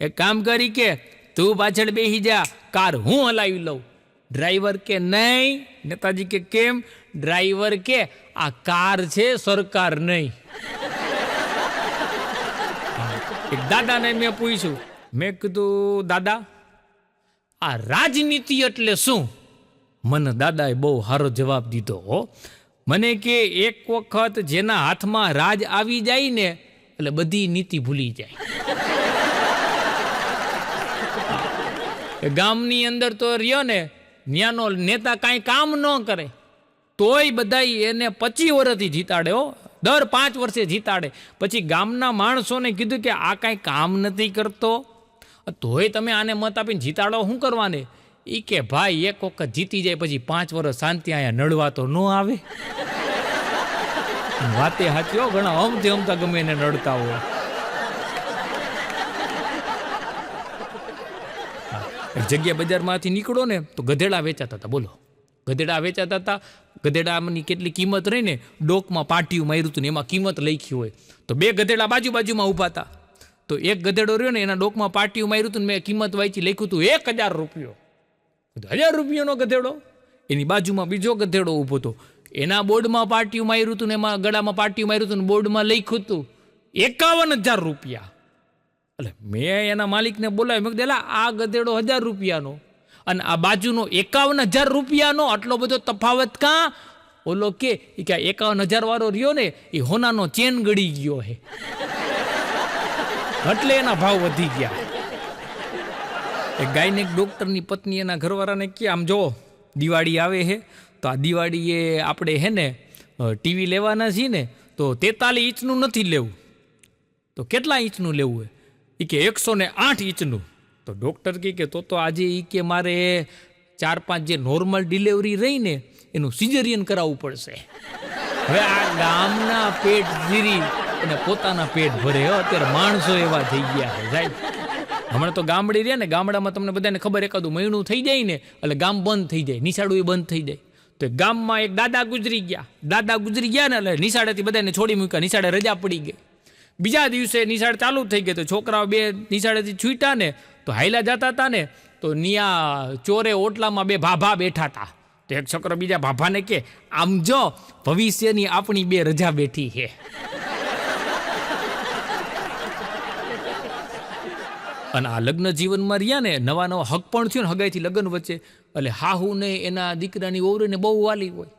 એક કામ કરી કે તું પાછળ બેસી જા, કાર હું હલાવી લઉં. ડ્રાઈવર કે નહીં. નેતાજી કે કેમ? ડ્રાઈવર કે આ કાર છે, સરકાર નહીં. એક દાદાને મેં પૂછ્યું, મેં કીધું દાદા આ રાજનીતિ એટલે શું? મને દાદાએ બહુ સારો જવાબ દીધો હો. મને કે એક વખત જેના હાથમાં રાજ આવી જાય ને એટલે બધી નીતિ ભૂલી જાય. ગામની અંદર તો રહ્યો ને ન્યાનો નેતા કાંઈ કામ ન કરે તોય બધા એને 25 વર્ષથી જીતાડે હો, દર 5 વર્ષે જીતાડે. પછી ગામના માણસોને કીધું કે આ કાંઈ કામ નથી કરતો, તોય તમે આને મત આપીને જીતાડો શું કરવાને? એ કે ભાઈ એક વખત જીતી જાય પછી 5 વર્ષ શાંતિ અહીંયા નડવા તો ન આવે. વાતે સાચી હો, ઘણા હમતા ગમે એને નડતા હોય. એક જગ્યા બજારમાંથી નીકળો ને તો ગધેડા વેચાતા હતા. બોલો, ગધેડા વેચાતા હતા. ગધેડાની કેટલી કિંમત રહી ને, ડોકમાં પાટિયું માર્યું હતું ને એમાં કિંમત લખી હોય. તો 2 ગધેડા બાજુમાં ઊભા હતા. તો એક ગધેડો રહ્યો ને એના ડોકમાં પાટિયું માર્યું હતું ને મેં કિંમત વાંચી લખ્યું હતું 1000 રૂપિયો. 1000 રૂપિયાનો ગધેડો. એની બાજુમાં બીજો ગધેડો ઊભો હતો, એના બોર્ડમાં પાટિયું માર્યું હતું ને એમાં ગળામાં પાટિયું માર્યું હતું ને બોર્ડમાં લખ્યું હતું 51000 રૂપિયા. એટલે મેં એના માલિકને બોલાવ્યો, મેં કીધું આ ગધેડો 1000 રૂપિયાનો અને આ બાજુનો 51000 રૂપિયાનો, આટલો બધો તફાવત કાં? ઓલો કે 51000 વાળો રહ્યો ને એ હોનાનો ચેન ગળી ગયો હે એટલે એના ભાવ વધી ગયા. એક ગાયનેક ડૉક્ટરની પત્ની એના ઘરવાળાને કે આમ જો દિવાળી આવે છે તો આ દિવાળીએ આપણે હે ને ટીવી લેવાના છીએ ને તો 43 ઇંચનું નથી લેવું. તો કેટલા ઇંચનું લેવું હોય? એ કે 108 ઇંચનું. તો ડૉક્ટર કે તો આજે એ કે મારે 4-5 જે નોર્મલ ડિલિવરી રહી ને એનું સિઝેરિયન કરાવવું પડશે. હવે આ ગામના પેટ ધીરી અને પોતાના પેટ ભરે. અત્યારે માણસો એવા થઈ ગયા છે સાહેબ. હમણાં તો ગામડે રહ્યા ને, ગામડામાં તમને બધાને ખબર એકાદું મહિનું થઈ જાય ને એટલે ગામ બંધ થઈ જાય, નિશાળું બંધ થઈ જાય. તો ગામમાં એક દાદા ગુજરી ગયા ને એટલે નિશાળેથી બધાને છોડી મૂક્યા, નિશાળે રજા પડી ગઈ. બીજા દિવસે નિશાળ ચાલુ થઈ ગઈ તો છોકરાઓ બે નિશાળેથી છૂટ્યા ને તો હાઈલા જતા હતા ને તો નિયા ચોરે ઓટલામાં બે ભાભા બેઠા હતા. તો એક છોકરો બીજા ભાભાને કે આમ જો ભવિષ્યની આપણી બે રજા બેઠી છે. અને આ લગ્ન જીવનમાં રહ્યા ને નવા નવા હક પણ થયો ને હગાઈથી લગ્ન વચ્ચે એટલે હાહુ ને એના દીકરાની વહુ રહીને બહુ વાલી હોય.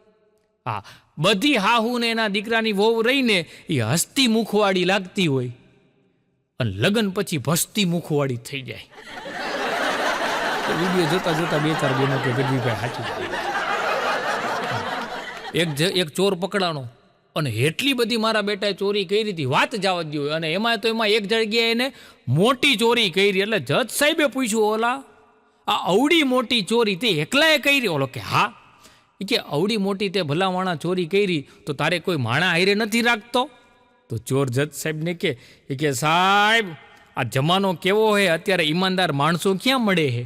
હા, બધી હાહુ ને એના દીકરાની વહુ રહીને એ હસતી મુખવાળી લાગતી હોય અને લગ્ન પછી ભસતી મુખવાળી થઈ જાય. વિડીયો જોતા જોતા બે ચાર બેનો કે ગઢવીભાઈ સાચું. એક ચોર પકડાણો અને એટલી બધી મારા બેટાએ ચોરી કરી હતી વાત જવા દો. અને એમાં એક જગ્યાએ એને મોટી ચોરી કરી એટલે જજ સાહેબે પૂછ્યું ઓલા આ અવડી મોટી ચોરી તે એકલાએ કરી? ઓલો કે હા. એ કે અવડી મોટી તે ભલા માણા ચોરી કરી તો તારે કોઈ માણા હારે નથી રાખતો? તો ચોર જજ સાહેબને કે સાહેબ આ જમાનો કેવો હે, અત્યારે ઈમાનદાર માણસો ક્યાં મળે હે?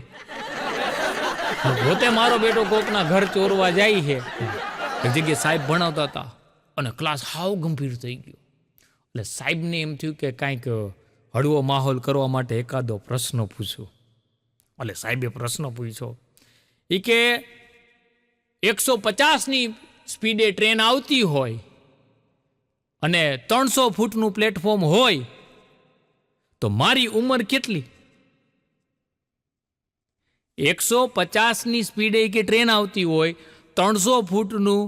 પોતે મારો બેટો કોકના ઘર ચોરવા જાય છે. એક જગ્યાએ સાહેબ ભણાવતા હતા અને ક્લાસ હાવ ગંભીર થઈ ગયો. એટલે સાહેબને એમ થયું કે કાંઈક હળવો માહોલ કરવા માટે એકાદો પ્રશ્ન પૂછો. એટલે સાહેબે પ્રશ્ન પૂછ્યો. એ કે 150ની સ્પીડે ટ્રેન આવતી હોય અને 300 ફૂટનું પ્લેટફોર્મ હોય તો મારી ઉંમર કેટલી? 150ની સ્પીડે કે ટ્રેન આવતી હોય 300 ફૂટનું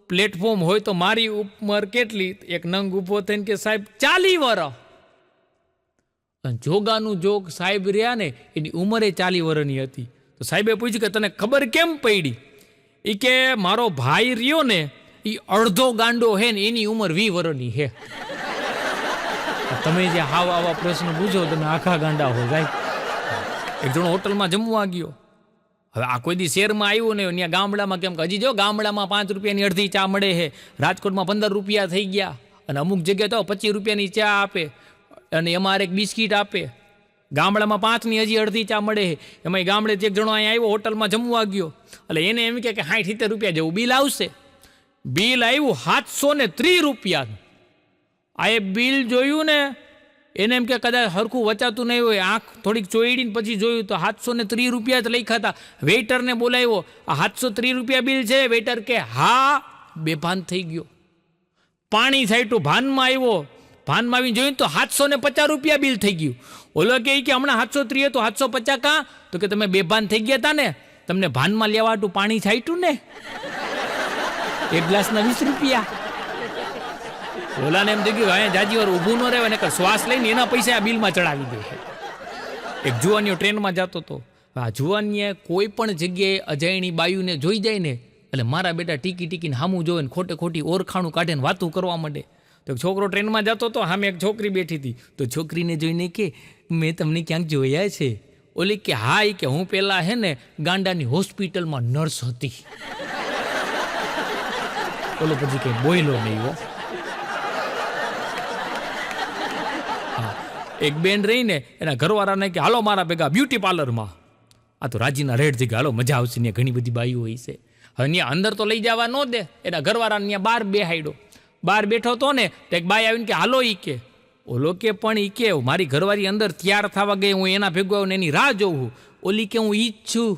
પ્લેટફોર્મ હોય તો મારી ઉંમર કેટલી? એક નંગ ઊભો થઈને કે સાહેબ 40 વર્ષ. જોગાનું જોગ સાહેબ રહ્યા ને એની ઉંમરે 40 વર્ષની હતી. તો સાહેબે પૂછ્યું કે તને ખબર કેમ પડી? એ કે મારો ભાઈ રહ્યો ને એ અડધો ગાંડો હે ને એની ઉંમર 20 વર્ષની હે. તમે જે હાવ આવા પ્રશ્ન પૂછો તમે આખા ગાંડા હો જાય. એક જણો હોટલમાં જમવા ગયો. હવે આ કોઈ દી શહેરમાં આવ્યું ને ત્યાં ગામડામાં કેમ કે હજી જો ગામડામાં 5 રૂપિયાની અડધી ચા મળે છે, રાજકોટમાં 15 રૂપિયા થઈ ગયા અને અમુક જગ્યાએ તો 25 રૂપિયાની ચા આપે અને એમાં એક બિસ્કીટ આપે. ગામડામાં 5ની હજી અડધી ચા મળે છે. એમાં ગામડેથી એક જણો અહીંયા આવ્યો હોટલમાં જમવા ગયો એટલે એને એમ કે 60-70 રૂપિયા જેવું બિલ આવશે. બિલ આવ્યું 730 રૂપિયાનું. આ એ બિલ જોયું ને એને એમ કે કદાચ હરખું વચાતું નહીં હોય, આંખ થોડીક ચોઈડીને પછી જોયું તો 730 રૂપિયા જ લખ્યા હતા. વેઇટરને બોલાવ્યો, આ 730 રૂપિયા બિલ છે? વેઇટર કે હા. બેભાન થઈ ગયો. પાણી છાંટ્યું, ભાનમાં આવ્યો. ભાનમાં આવીને જોયું તો 750 રૂપિયા બિલ થઈ ગયું. ઓલો કે હમણાં 730 તો 750 કાં? તો કે તમે બેભાન થઈ ગયા હતા ને, તમને ભાનમાં લેવા હાટું પાણી છાંટ્યું ને, એક ગ્લાસના 20 રૂપિયા. ઓલાને એમ થઈ ગયું અહીંયા જાજી વાર ઊભું ન રહેવાય ને શ્વાસ લઈને એના પૈસા આ બિલમાં ચડાવી દે. એક જુવાનીઓ ટ્રેનમાં જતો હતો. આ જુવાનીએ કોઈ પણ જગ્યાએ અજાયણી બાયુને જોઈ જાય ને એટલે મારા બેટા ટીકીને સામું જોવે ને ખોટે ખોટી ઓરખાણું કાઢે ને વાતું કરવા માંડે. તો છોકરો ટ્રેનમાં જતો હતો, સામે એક છોકરી બેઠી હતી. તો છોકરીને જોઈને કે મેં તમને ક્યાંક જોયા છે? ઓલી કે હા. એ કે હું પેલા હે ને ગાંડાની હોસ્પિટલમાં નર્સ હતી. ઓલો પછી કઈ બોયલો નહીં હો. એક બેન રહીને એના ઘરવાળાને કે હાલો મારા ભેગા બ્યુટી પાર્લરમાં. આ તો રાજીના રેડ થઈ ગયા, હાલો મજા આવશે, ત્યાં ઘણી બધી બાઈઓ હોય છે. હવે ત્યાં અંદર તો લઈ જવા ન દે. એના ઘરવાળાને ત્યાં બહાર બેહાડ્યો. બહાર બેઠો તો ને તો એક બાઈ આવીને કે હાલો. ઈ કે ઓલો કે પણ ઈ કે મારી ઘરવાળી અંદર તૈયાર થવા ગઈ, હું એના ભેગો આવું ને એની રાહ જોઉં. ઓલી કે હું ઈ જ છું.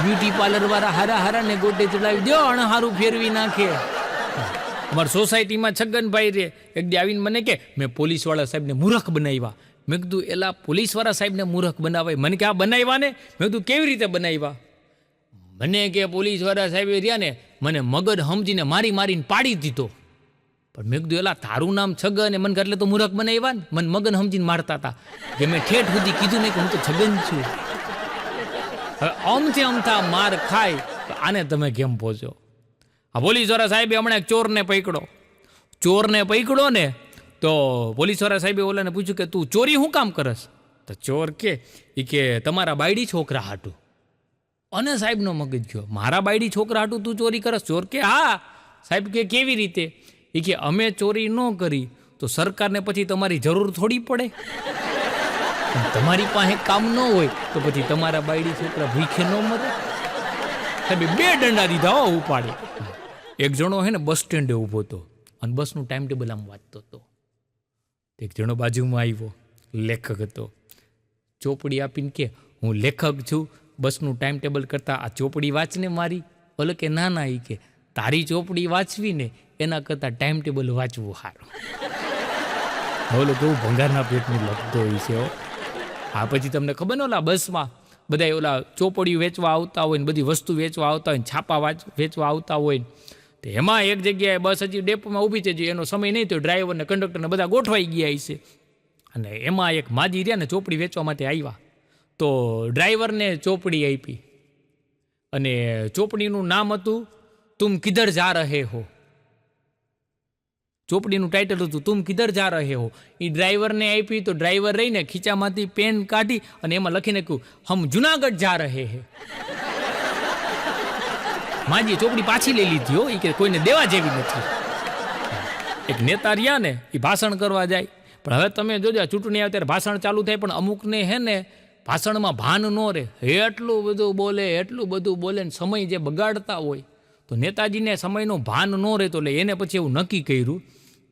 બ્યુટી પાર્લર વાળા હારા ને ગોડે ચડાવી દો, અણહારું ફેરવી નાખે. અમારી સોસાયટીમાં છગનભાઈ રે એક દી આવીને મને કે મેં પોલીસવાળા સાહેબને મૂર્ખ બનાવ્યા. મેં કીધું એલા પોલીસવાળા સાહેબને મૂર્ખ બનાવાય? મને કે આ બનાવ્યા ને. મેં કીધું કેવી રીતે બનાવ્યા? મને કે પોલીસવાળા સાહેબે રહ્યા ને મને મગજ સમજીને મારીને પાડી દીધો. પણ મેં કીધું એલા તારું નામ છગન અને મને એટલે તો મૂર્ખ બનાવ્યા ને, મને મગન સમજીને મારતા હતા. કે મેં ઠેઠ સુધી કીધું નહીં કે હું તો છગન છું. હવે અમથી અમથા માર ખાય તો આને તમે કેમ પહોંચો? આ પોલીસવાળા સાહેબે હમણાં એક ચોરને પકડો ને તો પોલીસવાળા સાહેબે ઓલાને પૂછ્યું કે તું ચોરી શું કામ કરસ? તો ચોર કે તમારા બાયડી છોકરા હાટું. અને સાહેબનો મગજ ગયો, મારા બાયડી છોકરા હાટું તું ચોરી કરસ? ચોર કે હા. સાહેબ કે કેવી રીતે? કે અમે ચોરી ન કરી તો સરકારને પછી તમારી જરૂર થોડી પડે. તમારી પાસે કામ ન હોય તો પછી તમારા બાયડી છોકરા ભૂખે ન મરે. સાહેબ 2 દંડા દીધા હો ઉપાડે. એક જણો હે ને બસ સ્ટેન્ડે ઊભો હતો અને બસનું ટાઈમ ટેબલ આમ વાંચતો હતો. એક જણો બાજુમાં આવ્યો, લેખક હતો. ચોપડી આપીને કે હું લેખક છું, બસનું ટાઈમ ટેબલ કરતાં આ ચોપડી વાંચને મારી. બોલે કે ના ના, એ કે તારી ચોપડી વાંચવી ને એના કરતાં ટાઈમ ટેબલ વાંચવું સારું. બોલો કેવું ભંગારના પેટનું લખતો હોય છે. હા, પછી તમને ખબર ને ઓલા બસમાં બધા ઓલા ચોપડીઓ વેચવા આવતા હોય ને બધી વસ્તુ વેચવા આવતા હોય ને છાપા વેચવા આવતા હોય ને, તો એમાં એક જગ્યાએ બસ હજી ડેપોમાં ઊભી છે, એનો સમય નહીં તો ડ્રાઈવરને કંડક્ટરને બધા ગોઠવાઈ ગયા છે. અને એમાં એક માજી રહ્યા ને ચોપડી વેચવા માટે આવ્યા, તો ડ્રાઈવરને ચોપડી આપી અને ચોપડીનું નામ હતું તુમ કિધર જા રહે હો. ચોપડીનું ટાઇટલ હતું તુમ કિધર જા રહે હો. એ ડ્રાઈવરને આપી તો ડ્રાઈવર રહીને ખીચામાંથી પેન કાઢી અને એમાં લખી નાખ્યું હમ જુનાગઢ જા રહે હે. માજીએ ચોપડી પાછી લઈ લીધી હો, એ કે કોઈને દેવા જેવી નથી. એક નેતા રહ્યા ને એ ભાષણ કરવા જાય, પણ હવે તમે જોજો ચૂંટણી આવે ત્યારે ભાષણ ચાલુ થાય પણ અમુકને હે ને ભાષણમાં ભાન ન રહે, એટલું બધું બોલે ને સમય જે બગાડતા હોય. તો નેતાજીને સમયનું ભાન ન રહેતો એટલે એને પછી એવું નક્કી કર્યું,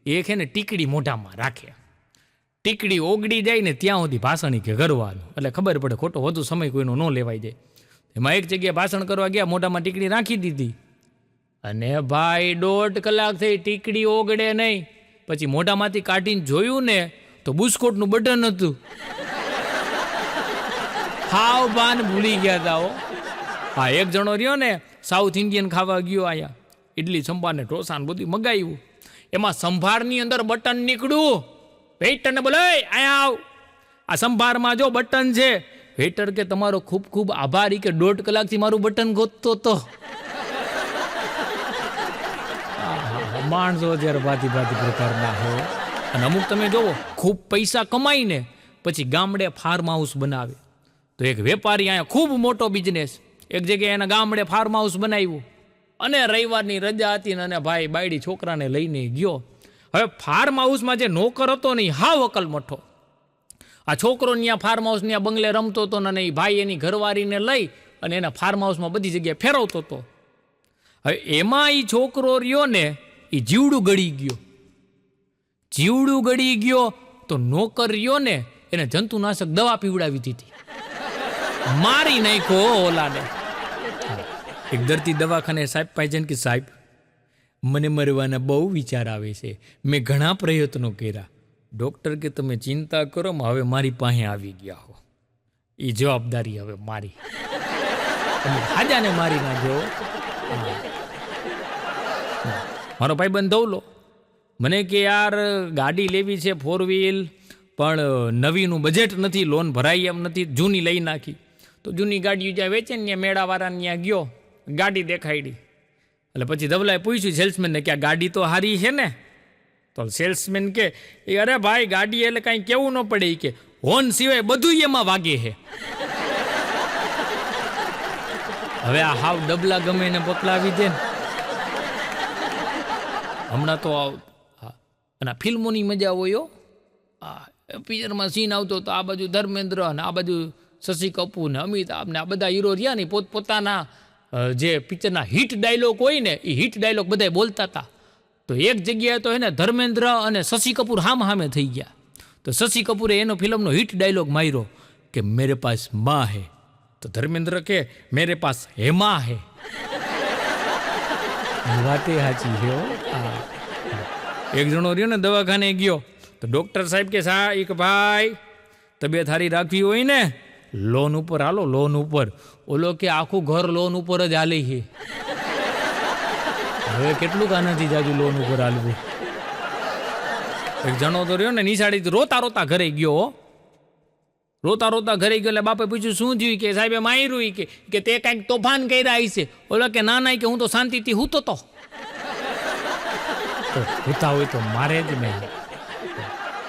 એક હે ને ટીકડી મોઢામાં રાખે, ટીકડી ઓગળી જાય ને ત્યાં સુધી ભાષણ કે કરવાનું, એટલે ખબર પડે ખોટો વધુ સમય કોઈનો ન લેવાઈ જાય. એમાં એક જગ્યાએ ભાષણ કરવા ગયા, મોઢામાં ટીકડી રાખી દીધી અને ભાઈ 1.5 કલાક થઈ ટીકડી ઓગળે નહીં. પછી મોઢામાંથી કાઢીને જોયું ને તો બુસ્કોટનું બટન હતું. હાવ ભાન ભૂલી ગયા હતા હો. હા, એક જણો રહ્યો ને સાઉથ ઇન્ડિયન ખાવા ગયો, અહીંયા ઇડલી સંભાર ને ઢોસા ને બધું મગાવ્યું, એમાં સંભારની અંદર બટન નીકળ્યું. વેઇટરને બોલે અહીંયા આવ, આ સંભારમાં જો બટન છે. વેઇટર કે તમારો ખૂબ ખૂબ આભાર, કે 1.5 કલાકથી મારું બટન ગોતતો હતો. માણસો જ્યારે ભાતી પ્રકારના હો. અને અમુક તમે જોવો ખૂબ પૈસા કમાઈને પછી ગામડે ફાર્મ હાઉસ બનાવે. તો એક વેપારી અહીંયા ખૂબ મોટો બિઝનેસ, એક જગ્યાએ એના ગામડે ફાર્મ હાઉસ બનાવ્યું અને રવિવારની રજા હતી અને ભાઈ બાયડી છોકરાને લઈને ગયો. હવે ફાર્મ હાઉસમાં જે નોકર હતો ને હાવ અકલ મઠો. આ છોકરો ત્યાં ફાર્મ હાઉસ ત્યાં બંગલે રમતો હતો ને એ ભાઈ એની ઘરવાળીને લઈ અને એના ફાર્મ હાઉસમાં બધી જગ્યાએ ફેરવતો હતો. હવે એમાં એ છોકરો રહ્યો ને એ જીવડું ગળી ગયો તો નોકર રહ્યો ને એને જંતુનાશક દવા પીવડાવી દીધી, મારી નાખ્યો ઓલાને. એક દર્દી દવાખાને સાહેબ પાસે કે સાહેબ મને મરવાના બહુ વિચાર આવે છે, મેં ઘણા પ્રયત્નો કર્યા. ડૉક્ટર કે તમે ચિંતા કરો, હવે મારી પાસે આવી ગયા હો, એ જવાબદારી હવે મારી. તમે હાજાને મારી નાખ્યો. મારો ભાઈ બંધ ધવલો મને કે યાર ગાડી લેવી છે 4 વ્હીલ, પણ નવીનું બજેટ નથી, લોન ભરાઈ એમ નથી, જૂની લઈ નાખી. તો જૂની ગાડીઓ જ્યાં વેચે ને ત્યાં મેળાવાળાને ત્યાં ગયો, ગાડી દેખાડી. એટલે પછી ધવલાએ પૂછ્યું સેલ્સમેનને કે આ ગાડી તો સારી છે ને? તો સેલ્સમેન કે અરે ભાઈ ગાડી એટલે કાંઈ કેવું ન પડે, કે હોર્ન સિવાય બધું એમાં વાગે છે. હવે આ હાવ ડબલા ગમે એને પકડાવી દે ને. હમણાં તો અને ફિલ્મોની મજા હોય હો. પિક્ચરમાં સીન આવતો તો આ બાજુ ધર્મેન્દ્ર ને આ બાજુ શશી કપૂર ને અમિતાભ ને આ બધા હીરો રહ્યા ને પોતપોતાના જે પિક્ચરના હિટ ડાયલોગ હોય ને એ હિટ ડાયલોગ બધા બોલતા હતા. તો એક જગ્યાએ તો એને ધર્મેન્દ્ર અને શશી કપૂર હામે થઈ ગયા. તો શશી કપૂરે એનો ફિલ્મનો હિટ ડાયલોગ માર્યો કે મેરે પાસ માં હે, તો ધર્મેન્દ્ર કે મેરે પાસ હેમા હે. વાતે સાચી છે. એક જણો રહ્યો ને દવાખાને ગયો તો ડૉક્ટર સાહેબ કે સાહેબ ભાઈ તબિયત સારી રાખવી હોય ને લોન ઉપર હાલો, લોન ઉપર. ઓલો કે આખું ઘર લોન ઉપર જ હાલે છે. હવે કેટલું કાનાથી જાજુ લોન ઉપર હાલવું. એક જણો તો રહ્યો ને નિશાળી રોતા રોતા ઘરે ગયો, એટલે બાપે પૂછ્યું શું થયું? કે સાહેબે માર્યું કે તે કાંઈક તોફાન કર્યા હશે. ઓલો કે ના કે હું તો શાંતિથી હૂતો તો. હૂતા હોય તો મારે જ નહીં.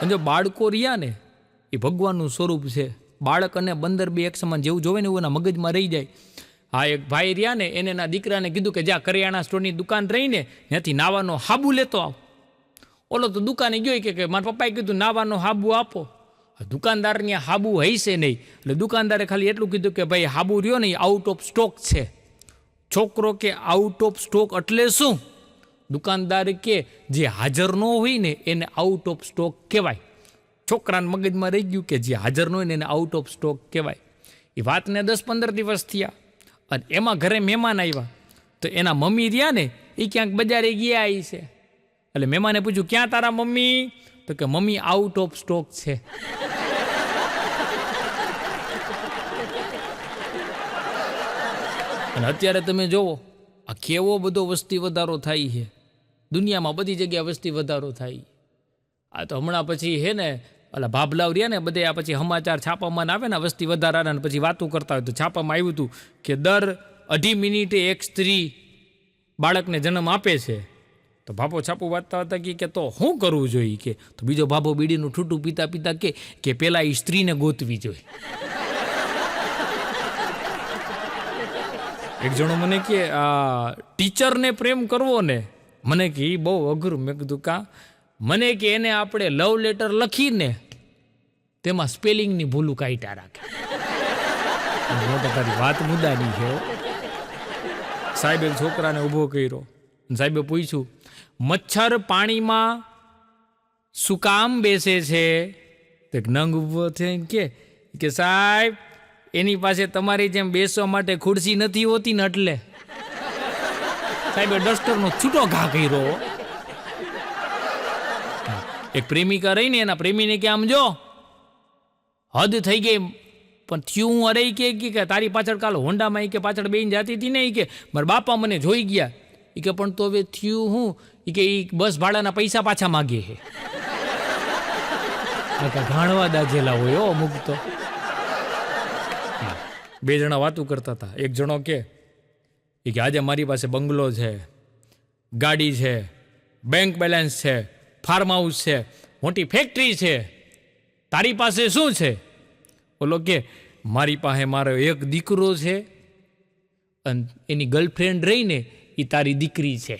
જો બાળકો રહ્યા ને એ ભગવાનનું સ્વરૂપ છે. બાળક અને બંદર બે એક સમાન, જેવું જોવે ને એવું એના મગજમાં રહી જાય. હા, એક ભાઈ રહ્યા ને એને એના દીકરાને કીધું કે જ્યાં કરિયાણા સ્ટોરની દુકાન રહીને ત્યાંથી નાવાનો હાબુ લેતો આવ. ઓલો તો દુકાને ગયો કે મારા પપ્પાએ કીધું નાવાનો હાબુ આપો. દુકાનદારની હાબુ હૈશે નહીં, એટલે દુકાનદારે ખાલી એટલું કીધું કે ભાઈ હાબુ રહ્યો ને આઉટ ઓફ સ્ટોક છે. છોકરો કે આઉટ ઓફ સ્ટોક એટલે શું? દુકાનદાર કે જે હાજર ન હોય ને એને આઉટ ઓફ સ્ટોક કહેવાય. છોકરાના મગજમાં રહી ગયું કે જે હાજર ન હોય ને એને આઉટ ઓફ સ્ટોક કહેવાય. એ વાતને 10-15 દિવસ થયા અને એમાં ઘરે મહેમાન આવ્યા તો એના મમ્મી રહ્યા ને એ ક્યાંક બજારે ગયા આવી છે. એટલે મહેમાને પૂછ્યું, ક્યાં તારા મમ્મી? તો કે મમ્મી આઉટ ઓફ સ્ટોક છે. અને અત્યારે તમે જોવો આ કેવો બધો વસ્તી વધારો થાય છે દુનિયામાં, બધી જગ્યાએ વસ્તી વધારો થાય. આ તો હમણાં પછી હે ને ઓલા ભાભલાવ રહ્યા ને બધે, આ પછી સમાચાર છાપામાં આવે ને વસ્તી વધારાના, પછી વાતું કરતા હોય તો છાપામાં આવ્યું હતું કે દર 2.5 મિનિટે એક સ્ત્રી બાળકને જન્મ આપે છે. તો ભાભો છાપું વાંચતા હતા કે તો શું કરવું જોઈએ? કે તો બીજો ભાભો બીડીનું ઠૂઠું પીતા પીતા કે પેલા એ સ્ત્રીને ગોતવી જોઈએ. એક જણો મને કે આ ટીચરને પ્રેમ કરવો ને, મને કે એ બહુ અઘરું. મેં કીધું કા? મને કે એને આપણે લવ લેટર લખીને તેમાં સ્પેલિંગની ભૂલું કાઢ્યા રાખે. મોટા તારી વાત મુદ્દાની છે. સાહેબે છોકરાને ઊભો કર્યો, સાહેબે પૂછ્યું, મચ્છર પાણીમાં શું કામ બેસે છે? તો નંગ ઊભો થઈને કે સાહેબ એની પાસે તમારી જેમ બેસવા માટે ખુરશી નથી હોતી ને એટલે. સાહેબે ડસ્ટરનો છૂટો ઘા કર્યો. એક પ્રેમિકા રહીને એના પ્રેમીને કે આમ જો હદ થઈ ગઈ, પણ થયું હું અરે કે તારી પાછળ કાલ હોન્ડામાં કે પાછળ બેન જાતી હતી ને કે મારા બાપા મને જોઈ ગયા. એ કે પણ તો હવે થયું હું? એ કે એ બસ ભાડાના પૈસા પાછા માગે છે. ઘાણવા દાજેલા હોય અમુક તો. બે જણા વાતું કરતા હતા. એક જણો કે આજે મારી પાસે બંગલો છે, ગાડી છે, બેંક બેલેન્સ છે, ફાર્મ હાઉસ છે, મોટી ફેક્ટરી છે, તારી પાસે શું છે? ઓલો કે મારી પાસે મારો એક દીકરો છે અને એની ગર્લફ્રેન્ડ રહીને એ તારી દીકરી છે.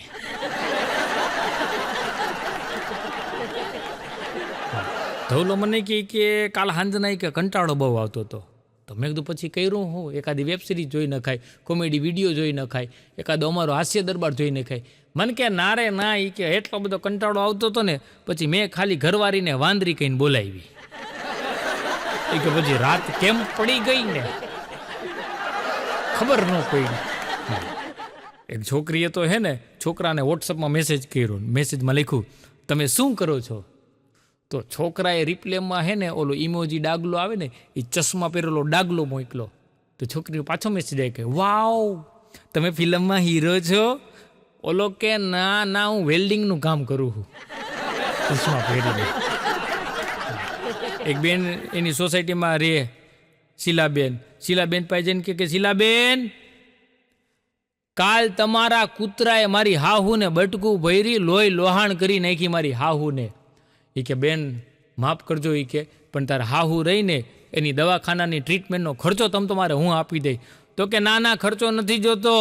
ધવલો મને કે કાલ સાંજના કે કંટાળો બહુ આવતો હતો. તો મેં કીધું પછી કર્યું હું? એકાદી વેબ સિરીઝ જોઈ નખાય, કોમેડી વિડીયો જોઈ નખાય, એકાદો અમારો હાસ્ય દરબાર જોઈ નખાય. મને કે ના રે ના, એ કે એટલો બધો કંટાળો આવતો હતો ને પછી મેં ખાલી ઘરવાળીને વાંદરી કહીને બોલાવી. એ કે પછી રાત કેમ પડી ગઈ ને ખબર ન પડી. એક છોકરીએ તો હે ને છોકરાને વોટ્સઅપમાં મેસેજ કર્યો, મેસેજમાં લખ્યું તમે શું કરો છો? તો છોકરાએ રિપ્લેમાં હે ને ઓલો ઇમોજી ડાગલો આવે ને એ ચશ્મા પહેરેલો ડાગલો મોકલો. તો છોકરીનો પાછો મેસેજ આવે કે વાવ તમે ફિલ્મમાં હીરો છો? ઓલો કે ના ના હું વેલ્ડિંગનું કામ કરું છું ચશ્મા પહેરીને. એક બેન એની સોસાયટીમાં રહે શીલાબેન પાસે જઈને કે શીલાબેન કાલ તમારા કૂતરાએ મારી હાહુને બટકું ભરી લોહી લોહાણ કરી નાખી મારી હાહુને. એ કે બેન માફ કરજો, એ કે પણ તારે હાહુ રહીને એની દવાખાનાની ટ્રીટમેન્ટનો ખર્ચો તમે તમારે હું આપી દઈ. તો કે ના ના ખર્ચો નથી જોતો,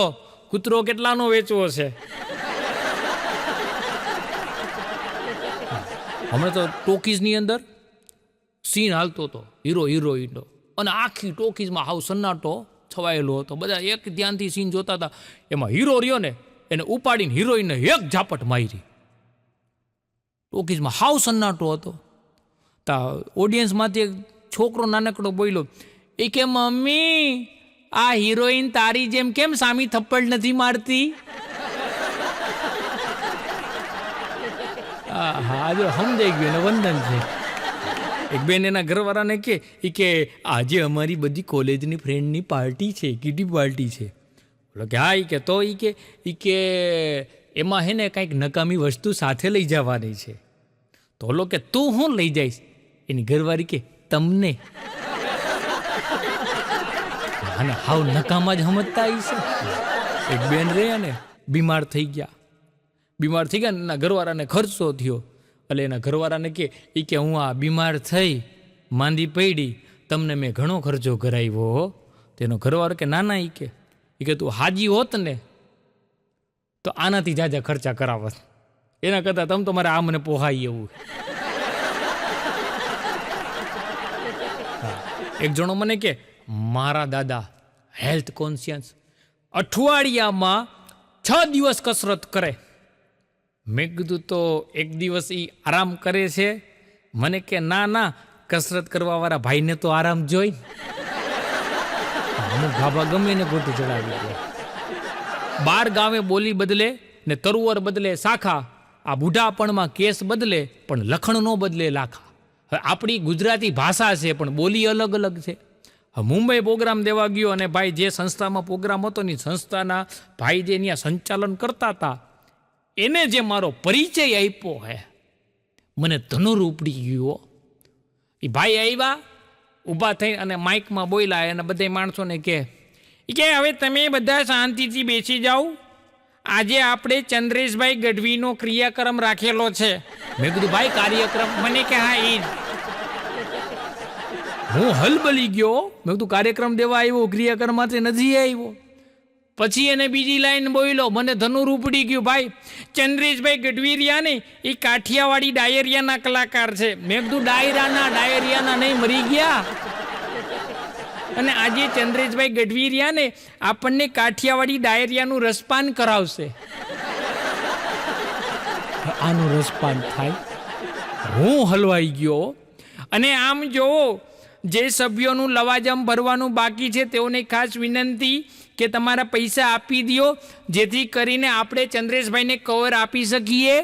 કૂતરો કેટલાનો વેચવો છે. હમણાં તો ટોકીઝની અંદર સીન હાલતો હતો હીરો હિરોઈનનો અને આખી ટોકીઝમાં હાવ સન્નાટો છવાયેલો હતો. બધા એક ધ્યાનથી સીન જોતા હતા. એમાં હીરો રહ્યો ને એને ઉપાડીને હિરોઈનને એક ઝાપટ મારી. ટોકીઝમાં હાવ સન્નાટો હતો. તા ઓડિયન્સમાંથી એક છોકરો નાનકડો બોલ્યો, એ કે મમ્મી આ હિરોઈન તારી જેમ કેમ સામી થપ્પડ નથી મારતી? હા જો સમજાઈ ગયું ને વંદન છે. એક બેન એના ઘરવાળાને કે આજે અમારી બધી કોલેજની ફ્રેન્ડની પાર્ટી છે, કીટી પાર્ટી છે. બોલો કે હા. કે તો કે એમાં હે ને કાંઈક નકામી વસ્તુ સાથે લઈ જવાની છે. તો ઓલો કે તું હું લઈ જઈશ? એની ઘરવાળી કે તમને. અને હાવ નકામા જ સમજતા છે. એક બેન રહ્યા ને બીમાર થઈ ગયા ને એના ઘરવાળાને ખર્ચો થયો. એટલે એના ઘરવાળાને કે હું આ બીમાર થઈ માંદી પડી, તમને મેં ઘણો ખર્ચો કરાવ્યો. તેનો ઘરવાળો કે ના એ કે તું હાજી હોત ને તો આનાથી જાજા ખર્ચા કરાવત, એના કરતાં તમે તો મારે આ મને પોહાય એવું. એક જણો મને કે મારા દાદા હેલ્થ કોન્શિયસ અઠવાડિયામાં 6 દિવસ કસરત કરે. મેં કીધું તો એક દિવસ એ આરામ કરે છે, મને કે ના ના, કસરત કરવાવાળા ભાઈને તો આરામ જોઈ. અમુક ભાભા ગમે ને ગોટું ચડાવી દે. 12 ગામે બોલી બદલે ને તરુવર બદલે શાખા, આ બુઢાપણમાં કેસ બદલે પણ લખણ નો બદલે લાખા. હવે આપણી ગુજરાતી ભાષા છે પણ બોલી અલગ અલગ છે. મુંબઈ પ્રોગ્રામ દેવા ગયો અને ભાઈ જે સંસ્થામાં પ્રોગ્રામ હતો ને સંસ્થાના ભાઈ જે ત્યાં સંચાલન કરતા હતા એને જે મારો પરિચય આપ્યો હે, મને ધનુર ઉપડી ગયો. એ ભાઈ આવ્યા, ઊભા થઈ અને માઇકમાં બોલ્યા અને બધા માણસોને કે હવે તમે બધા શાંતિથી બેસી જાઓ, આજે આપણે ચંદ્રેશભાઈ ગઢવીનો ક્રિયાક્રમ રાખેલો છે. મેં કીધું ભાઈ કાર્યક્રમ? મને કે હા એ જ. હું હલબલી ગયો. મેં કીધું કાર્યક્રમ દેવા આવ્યો, ક્રિયાક્રમમાંથી નથી આવ્યો. પછી એને બીજી લાઈન બોલ્યો, મને ધનુર ઉપડી ગયું. ભાઈ ચંદ્રેશભાઈ ગઢવી રહ્યા ને એ કાઠિયાવાડી ડાયરિયાના કલાકાર છે. મેં કીધું ડાયરિયાના નહીં, મરી ગયા. અને આજે ચંદ્રેશભાઈ ગઢવી રહ્યા ને આપણને કાઠિયાવાડી ડાયરિયાનું રસપાન કરાવશે. આનું રસપાન થાય? હું હલવાઈ ગયો. અને આમ જોવો, જે સભ્યોનું લવાજમ ભરવાનું બાકી છે તેઓને ખાસ વિનંતી કે તમારા પૈસા આપી દો, જેથી કરીને આપણે ચંદ્રેશભાઈને કવર આપી શકીએ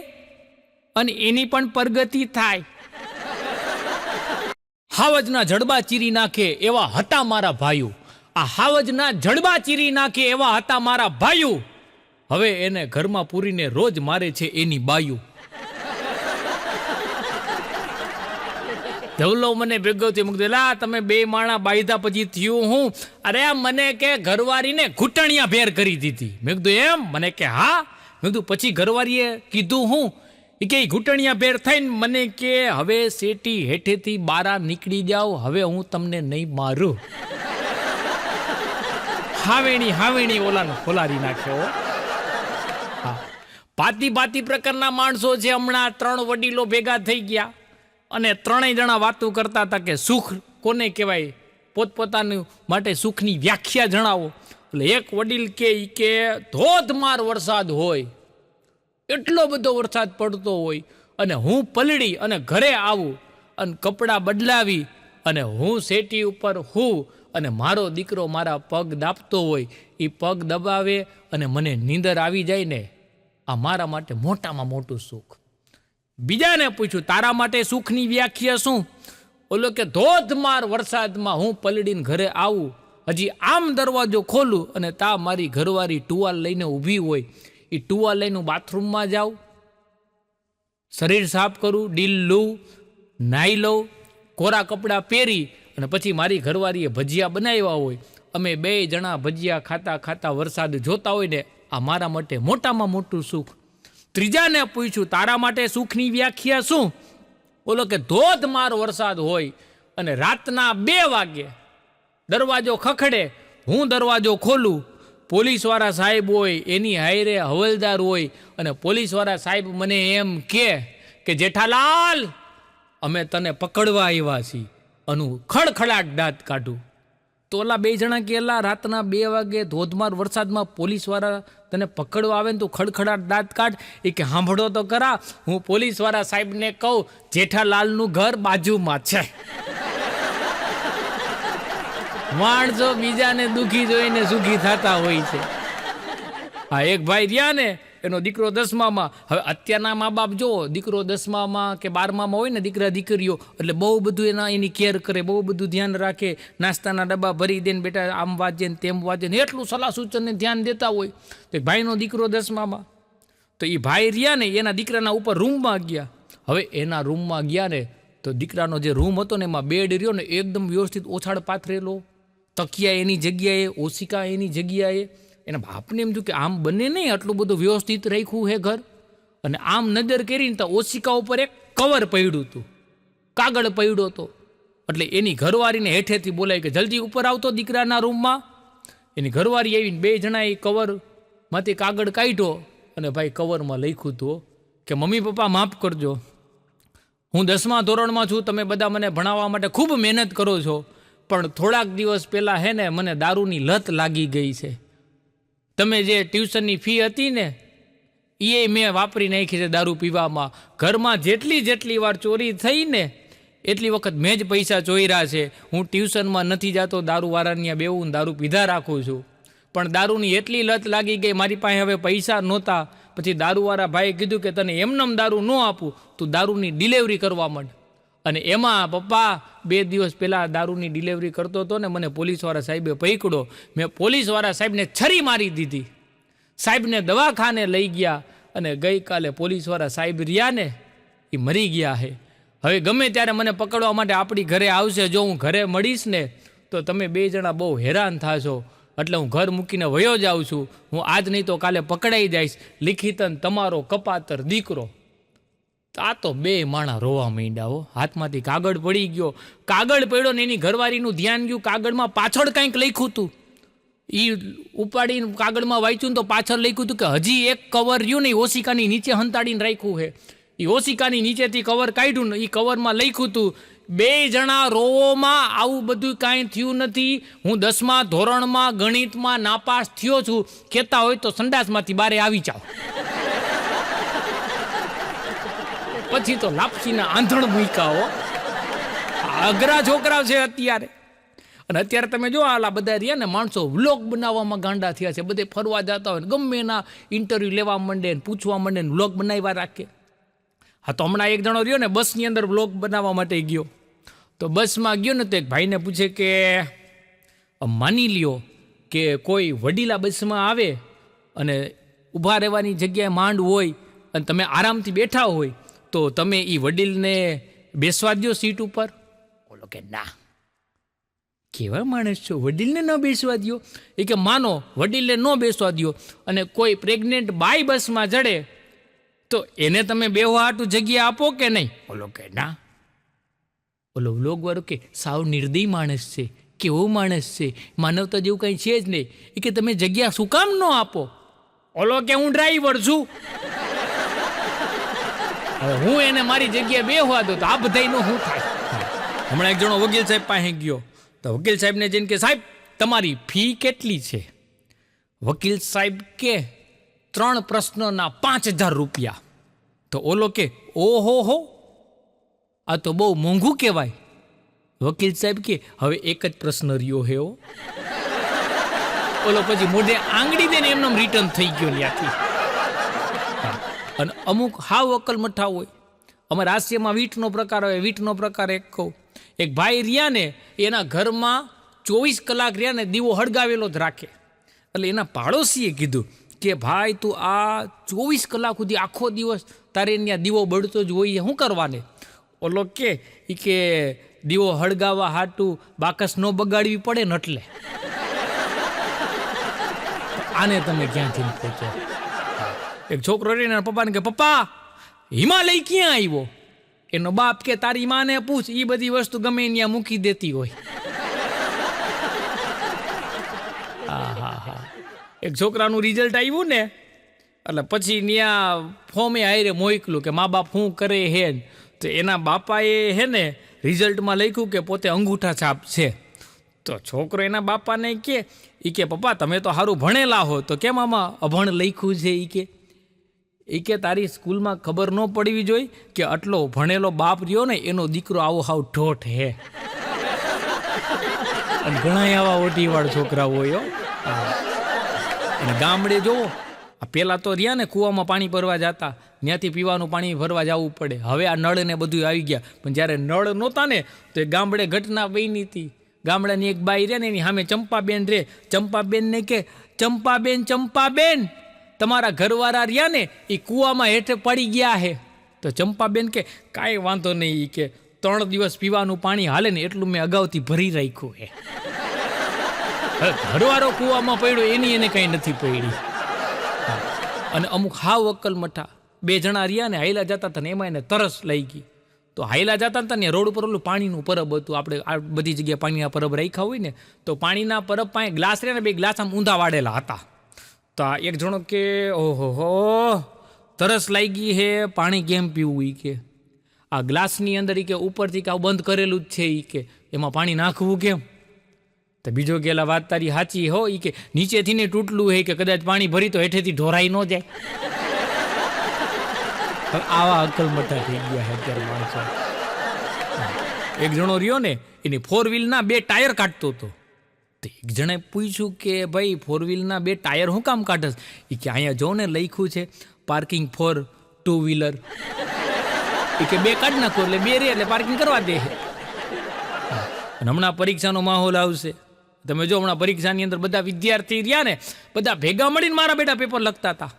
અને એની પણ પ્રગતિ થાય. હાવજના જડબા ચીરી નાખે એવા હતા મારા ભાઈઓ. આ હાવજના જડબા ચીરી નાખે એવા હતા મારા ભાઈઓ. હવે એને ઘરમાં પૂરીને રોજ મારે છે એની બાયું. ધવલો મને ભેગો થયો, મૂકી લા તમે 2 માણા બાયધા પછી થયું હું? અરે મને કે ઘરવાળીને ઘૂંટણિયા ભેર કરી દીધી. મેં કીધું એમ? મને કે હા. મેં કીધું પછી ઘરવાળીએ કીધું હું? એ કે ઘૂંટણિયા ભેર થઈને મને કે હવે શેટી હેઠેથી બારા નીકળી જાઓ, હવે હું તમને નહીં મારું. હાવેણી ઓલાનો ખોલારી નાખ્યો. હા, ભાતી પ્રકારના માણસો છે. હમણાં 3 વડીલો ભેગા થઈ ગયા અને 3 જણા વાતો કરતા હતા કે સુખ કોને કહેવાય, પોતપોતાનું માટે સુખની વ્યાખ્યા જણાવો. એટલે એક વડીલ કે ધોધમાર વરસાદ હોય, એટલો બધો વરસાદ પડતો હોય અને હું પલળી અને ઘરે આવું અને કપડાં બદલાવી અને હું શેટી ઉપર હું અને મારો દીકરો મારા પગ દાબતો હોય, એ પગ દબાવે અને મને નીંદર આવી જાય ને, આ મારા માટે મોટામાં મોટું સુખ. બીજાને પૂછ્યું તારા માટે સુખની વ્યાખ્યા શું? ઓલો કે ધોધમાર વરસાદમાં હું પલળીને ઘરે આવું, હજી આમ દરવાજો ખોલું અને તા મારી ઘરવાળી ટુવાલ લઈને ઊભી હોય, એ ટુવાલ લઈને બાથરૂમમાં જાઉં, શરીર સાફ કરું, ડીલ લઉં, નાહી લઉં, કોરા કપડાં પહેરી અને પછી મારી ઘરવાળીએ ભજીયા બનાવ્યા હોય, અમે 2 જણા ભજીયા ખાતા વરસાદ જોતા હોય ને, આ મારા માટે મોટામાં મોટું સુખ. ત્રીજાને પૂછ્યું તારા માટે સુખની વ્યાખ્યા શું? બોલો કે ધોધમાર વરસાદ હોય અને રાતના 2 વાગે દરવાજો ખખડે, હું દરવાજો ખોલું, પોલીસવાળા સાહેબ હોય, એની હાયરે હવલદાર હોય અને પોલીસવાળા સાહેબ મને એમ કે જેઠાલાલ અમે તને પકડવા આવ્યા છીએ, અનું ખડખડાટ દાંત કાઢું. તો ઓલા 2 જણા કેલા રાતના 2 વાગે ધોધમાર વરસાદમાં પોલીસવાળા તને પકડવા આવે ને તું ખડખડાટ દાંત કાઢ. એ કે સાંભળો તો ખરા, હું પોલીસવાળા સાહેબને કહું જેઠાલાલનું ઘર બાજુમાં છે. માણસો બીજાને દુઃખી જોઈને સુખી થતા હોય છે. હા, એક ભાઈ રહ્યા ને, એનો દીકરો 10મામાં. હવે અત્યારના મા બાપ જો દીકરો 10મામાં કે 12મામાં હોય ને, દીકરા દીકરીઓ, એટલે બહુ બધું એની કેર કરે, બહુ બધું ધ્યાન રાખે, નાસ્તાના ડબ્બા ભરી દે ને બેટા આમ વાંચે ને તેમ વાંચે ને, એટલું સલાહ સૂચનને ધ્યાન દેતા હોય. તો ભાઈનો દીકરો 10મામાં, તો એ ભાઈ રહ્યા ને એના દીકરાના ઉપર રૂમમાં ગયા. હવે એના રૂમમાં ગયા ને તો દીકરાનો જે રૂમ હતો ને એમાં બેડ રહ્યો ને એકદમ વ્યવસ્થિત ઓછાડ પાથરેલો, તકિયા એની જગ્યાએ, ઓશિકા એની જગ્યાએ. એના બાપને એમ થયું કે આમ બને નહીં, આટલું બધું વ્યવસ્થિત રાખ્યું હે ઘર. અને આમ નજર કરીને તો ઓશિકા ઉપર એક કવર પડ્યું હતું, કાગળ પડ્યો હતો. એટલે એની ઘરવાળીને હેઠેથી બોલાય કે જલ્દી ઉપર આવતો દીકરાના રૂમમાં. એની ઘરવાળી આવીને 2 જણા એ કવરમાંથી કાગળ કાઢ્યો અને ભાઈ કવરમાં લખ્યું હતું કે મમ્મી પપ્પા માફ કરજો, હું 10મા ધોરણમાં છું, તમે બધા મને ભણાવવા માટે ખૂબ મહેનત કરો છો, પણ થોડાક દિવસ પહેલાં હે ને મને દારૂની લત લાગી ગઈ છે. તમે જે ટ્યુશનની ફી હતી ને એ મેં વાપરી નાખી છે દારૂ પીવામાં. ઘરમાં જેટલી વાર ચોરી થઈ ને એટલી વખત મેં જ પૈસા ચોર્યા છે, હું ટ્યુશનમાં નથી જતો, દારૂવાળાની બેવું દારૂ પીધા રાખું છું. પણ દારૂની એટલી લત લાગી ગઈ, મારી પાસે હવે પૈસા નહોતા. પછી દારૂવાળા ભાઈએ કીધું કે તને એમનેમ દારૂ ન આપું, તું દારૂની ડિલિવરી કરવા માંડ. અને એમાં પપ્પા 2 દિવસ પહેલાં દારૂની ડિલિવરી કરતો હતો ને, મને પોલીસવાળા સાહેબે પકડ્યો. મેં પોલીસવાળા સાહેબને છરી મારી દીધી. સાહેબને દવાખાને લઈ ગયા અને ગઈકાલે પોલીસવાળા સાહેબ રહ્યા ને એ મરી ગયા છે. હવે ગમે ત્યારે મને પકડવા માટે આપણી ઘરે આવશે. જો હું ઘરે મળીશ ને તો તમે 2 જણા બહુ હેરાન થશો. એટલે હું ઘર મૂકીને વયો જાઉં છું. હું આજ નહીં તો કાલે પકડાઈ જઈશ. લિખિતન તમારો કપાતર દીકરો. આ તો 2 માણા રોવા માંડ્યા હો. હાથમાંથી કાગળ પડી ગયો. કાગળ પડ્યો ને એની ઘરવાળીનું ધ્યાન ગયું. કાગળમાં પાછળ કંઈક લખ્યું હતું. એ ઉપાડીને કાગળમાં વાંચ્યું તો પાછળ લખ્યું હતું કે હજી એક કવર રહ્યું ને ઓશિકાની નીચે હંતાડીને રાખ્યું છે. એ ઓશિકાની નીચેથી કવર કાઢ્યું ને એ કવરમાં લખ્યું હતું 2 જણા રોવોમાં આવું બધું કાંઈ થયું નથી. હું 10મા ધોરણમાં ગણિતમાં નાપાસ થયો છું. કહેતા હોય તો સંડાસમાંથી બારે આવી જાઓ. પછી તો લાપસીના આંધણ મૂકાઓ. અઘરા છોકરા છે અત્યારે. અને અત્યારે તમે જો આલા બધા રહ્યા ને માણસો વ્લોગ બનાવવામાં ગાંડા થયા છે. બધે ફરવા જતા હોય ને ગમે એના ઇન્ટરવ્યૂ લેવા માંડે ને પૂછવા માંડે ને વ્લોગ બનાવ્યા રાખે. હા તો હમણાં એક જણો રહ્યો ને બસની અંદર વ્લોગ બનાવવા માટે ગયો. તો બસમાં ગયો ને તો એક ભાઈને પૂછે કે માની લ્યો કે કોઈ વડીલા બસમાં આવે અને ઊભા રહેવાની જગ્યાએ માંડ હોય અને તમે આરામથી બેઠા હોય તો તમે એ વડીલને બેસવા દો સીટ ઉપર? બોલો કે ના. કેવા માણસ છો, વડીલને ન બેસવા દો? એ કે માનો વડીલને ન બેસવા દો અને કોઈ પ્રેગ્નેન્ટ બાઈ બસમાં ચડે તો એને તમે બેહવા હાટું જગ્યા આપો કે નહીં? બોલો કે ના. બોલો વ્લોગવાળો કે સાવ નિર્દયી માણસ છે, કેવો માણસ છે, માનવતા જેવું કંઈ છે જ નહીં. એ કે તમે જગ્યા શું કામ ન આપો? ઓલો કે હું ડ્રાઈવર છું. હવે હું એને મારી જગ્યાએ બેહવા દો તો આ બધાયનો શું થાય? હમણાં એક જણો વકીલ સાહેબ પાસે ગયો તો વકીલ સાહેબને જઈને કે સાહેબ તમારી ફી કેટલી છે? વકીલ સાહેબ કે 3 પ્રશ્નના 5000 રૂપિયા. તો ઓલો કે ઓહો હો, આ તો બહુ મોંઘું કહેવાય. વકીલ સાહેબ કે હવે એક જ પ્રશ્ન રહ્યો હે. ઓલો પછી મોઢે આંગળી દે ને એમનો રિટર્ન થઈ ગયો ત્યાંથી. અને અમુક હાવ અકલ મઠા હોય. અમારા હાસ્યમાં વીંટનો પ્રકાર હોય. વીંટનો પ્રકાર એક કહું. એક ભાઈ રહ્યા ને એના ઘરમાં 24 કલાક રહ્યા ને દીવો હળગાવેલો જ રાખે. એટલે એના પાડોશીએ કીધું કે ભાઈ તું આ 24 કલાક સુધી આખો દિવસ તારે ત્યાં દીવો બળતો જ હોય, શું કરવાને? ઓલો કે દીવો હળગાવવા હાટું બાકસ ન બગાડવી પડે ને એટલે. આને તમે ક્યાંથી પૂછો? એક છોકરો રહીને પપ્પાને કે પપ્પા હિમાલય ક્યાં આવ્યો? એનો બાપ કે તારી માને પૂછ, એ બધી વસ્તુ ગમે ત્યાં મૂકી દેતી હોય. હા. એક છોકરાનું રિઝલ્ટ આવ્યું ને એટલે પછી ત્યાં ફોર્મે હારે મોકલું કે મા બાપ શું કરે હે. તો એના બાપાએ હે ને રિઝલ્ટમાં લખ્યું કે પોતે અંગૂઠા છાપ છે. તો છોકરો એના બાપાને કે પપ્પા તમે તો સારું ભણેલા હો તો કેમ આમાં અભણ લખ્યું છે? કે તારી સ્કૂલમાં ખબર ન પડવી જોઈએ કે આટલો ભણેલો બાપ રહ્યો ને એનો દીકરો આવો હાવ ઠોઠ હે. અને ઘણા આવા ઓટીવાળ છોકરા હોય. અને ગામડે જોવો પેલા તો રહ્યા ને કૂવામાં પાણી ભરવા જતા, ત્યાંથી પીવાનું પાણી ભરવા જવું પડે. હવે આ નળ ને બધું આવી ગયા. પણ જ્યારે નળ નહોતા ને તો એ ગામડે ઘટના બની હતી. ગામડાની એક બાઈ રહે ને એની સામે ચંપાબેન રહે. ચંપાબેનને કે ચંપાબેન તમારા ઘરવાળા રહ્યા ને એ કૂવામાં હેઠે પડી ગયા હે. તો ચંપાબેન કે કાંઈ વાંધો નહીં. કે 3 દિવસ પીવાનું પાણી હાલે ને એટલું મેં અગાઉથી ભરી રાખ્યું હે. ઘરવાળો કૂવામાં પડ્યો એની એને કંઈ નથી પડી. અને અમુક હાવ અક્કલ મઠા 2 જણા રહ્યા ને હાઈલા જતા હતા ને એમાં એને તરસ લઈ ગઈ. તો હાઈલા જતા હતા ને રોડ ઉપર ઓલું પાણીનું પરબ હતું. આપણે આ બધી જગ્યાએ પાણીના પરબ રાખ્યા હોય ને તો પાણીના પરબ પાસે ગ્લાસ રહે ને 2 ગ્લાસ આમ ઊંધા વાળેલા હતા. તો એક જણો કે ઓહો તરસ લાગી હે, પાણી કેમ પીવું? કે આ ગ્લાસની અંદર કે ઉપરથી કે બંધ કરેલું જ છે. કે એમાં પાણી નાખવું કેમ? તો બીજો ગેલા વાત તારી સાચી હો. કે નીચેથી ને તૂટલું હે કે કદાચ પાણી ભરી તો હેઠેથી ઢોરાઈ ન જાય. આવા અકલ મઠા થઈ ગયા છે અત્યારે માણસો. એક જણો રહ્યો ને એની 4 વ્હીલના 2 ટાયર કાઢતો હતો. તો એક જણે પૂછ્યું કે ભાઈ 4 વ્હીલના 2 ટાયર હું કામ કાઢસ? એ કે અહીંયા જો ને લખ્યું છે પાર્કિંગ ફોર 2 વ્હીલર. એ કે 2 કાઢ નાખો એટલે 2 રે એટલે પાર્કિંગ કરવા દે. અને હમણાં પરીક્ષાનો માહોલ આવશે. તમે જો હમણાં પરીક્ષાની અંદર બધા વિદ્યાર્થી રહ્યા ને બધા ભેગા મળીને મારા બેટા પેપર લખતા હતા.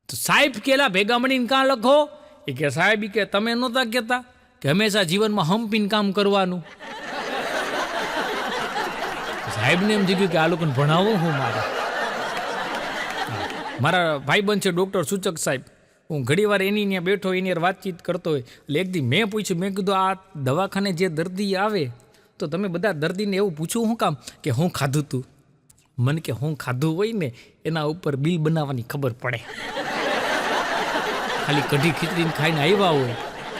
તો સાહેબ કેલા ભેગા મળીને કાં લખો? એ કે સાહેબ કે તમે નહોતા કહેતા કે હંમેશા જીવનમાં હંપીને કામ કરવાનું? સાહેબને એમ થયું કે આ લોકોને ભણાવવું હું મારા ભાઈબંધ છે ડૉક્ટર સૂચક સાહેબ. હું ઘણી વાર એની ત્યાં બેઠો એની યાર વાતચીત કરતો હોય એટલે એક દી મેં પૂછ્યું, મેં કીધું આ દવાખાને જે દર્દી આવે તો તમે બધા દર્દીને એવું પૂછવું શું કામ કે હું ખાધું તું? મને કે હું ખાધું હોય ને એના ઉપર બિલ બનાવવાની ખબર પડે. ખાલી કઢી ખીચડીને ખાઈને આવ્યા હોય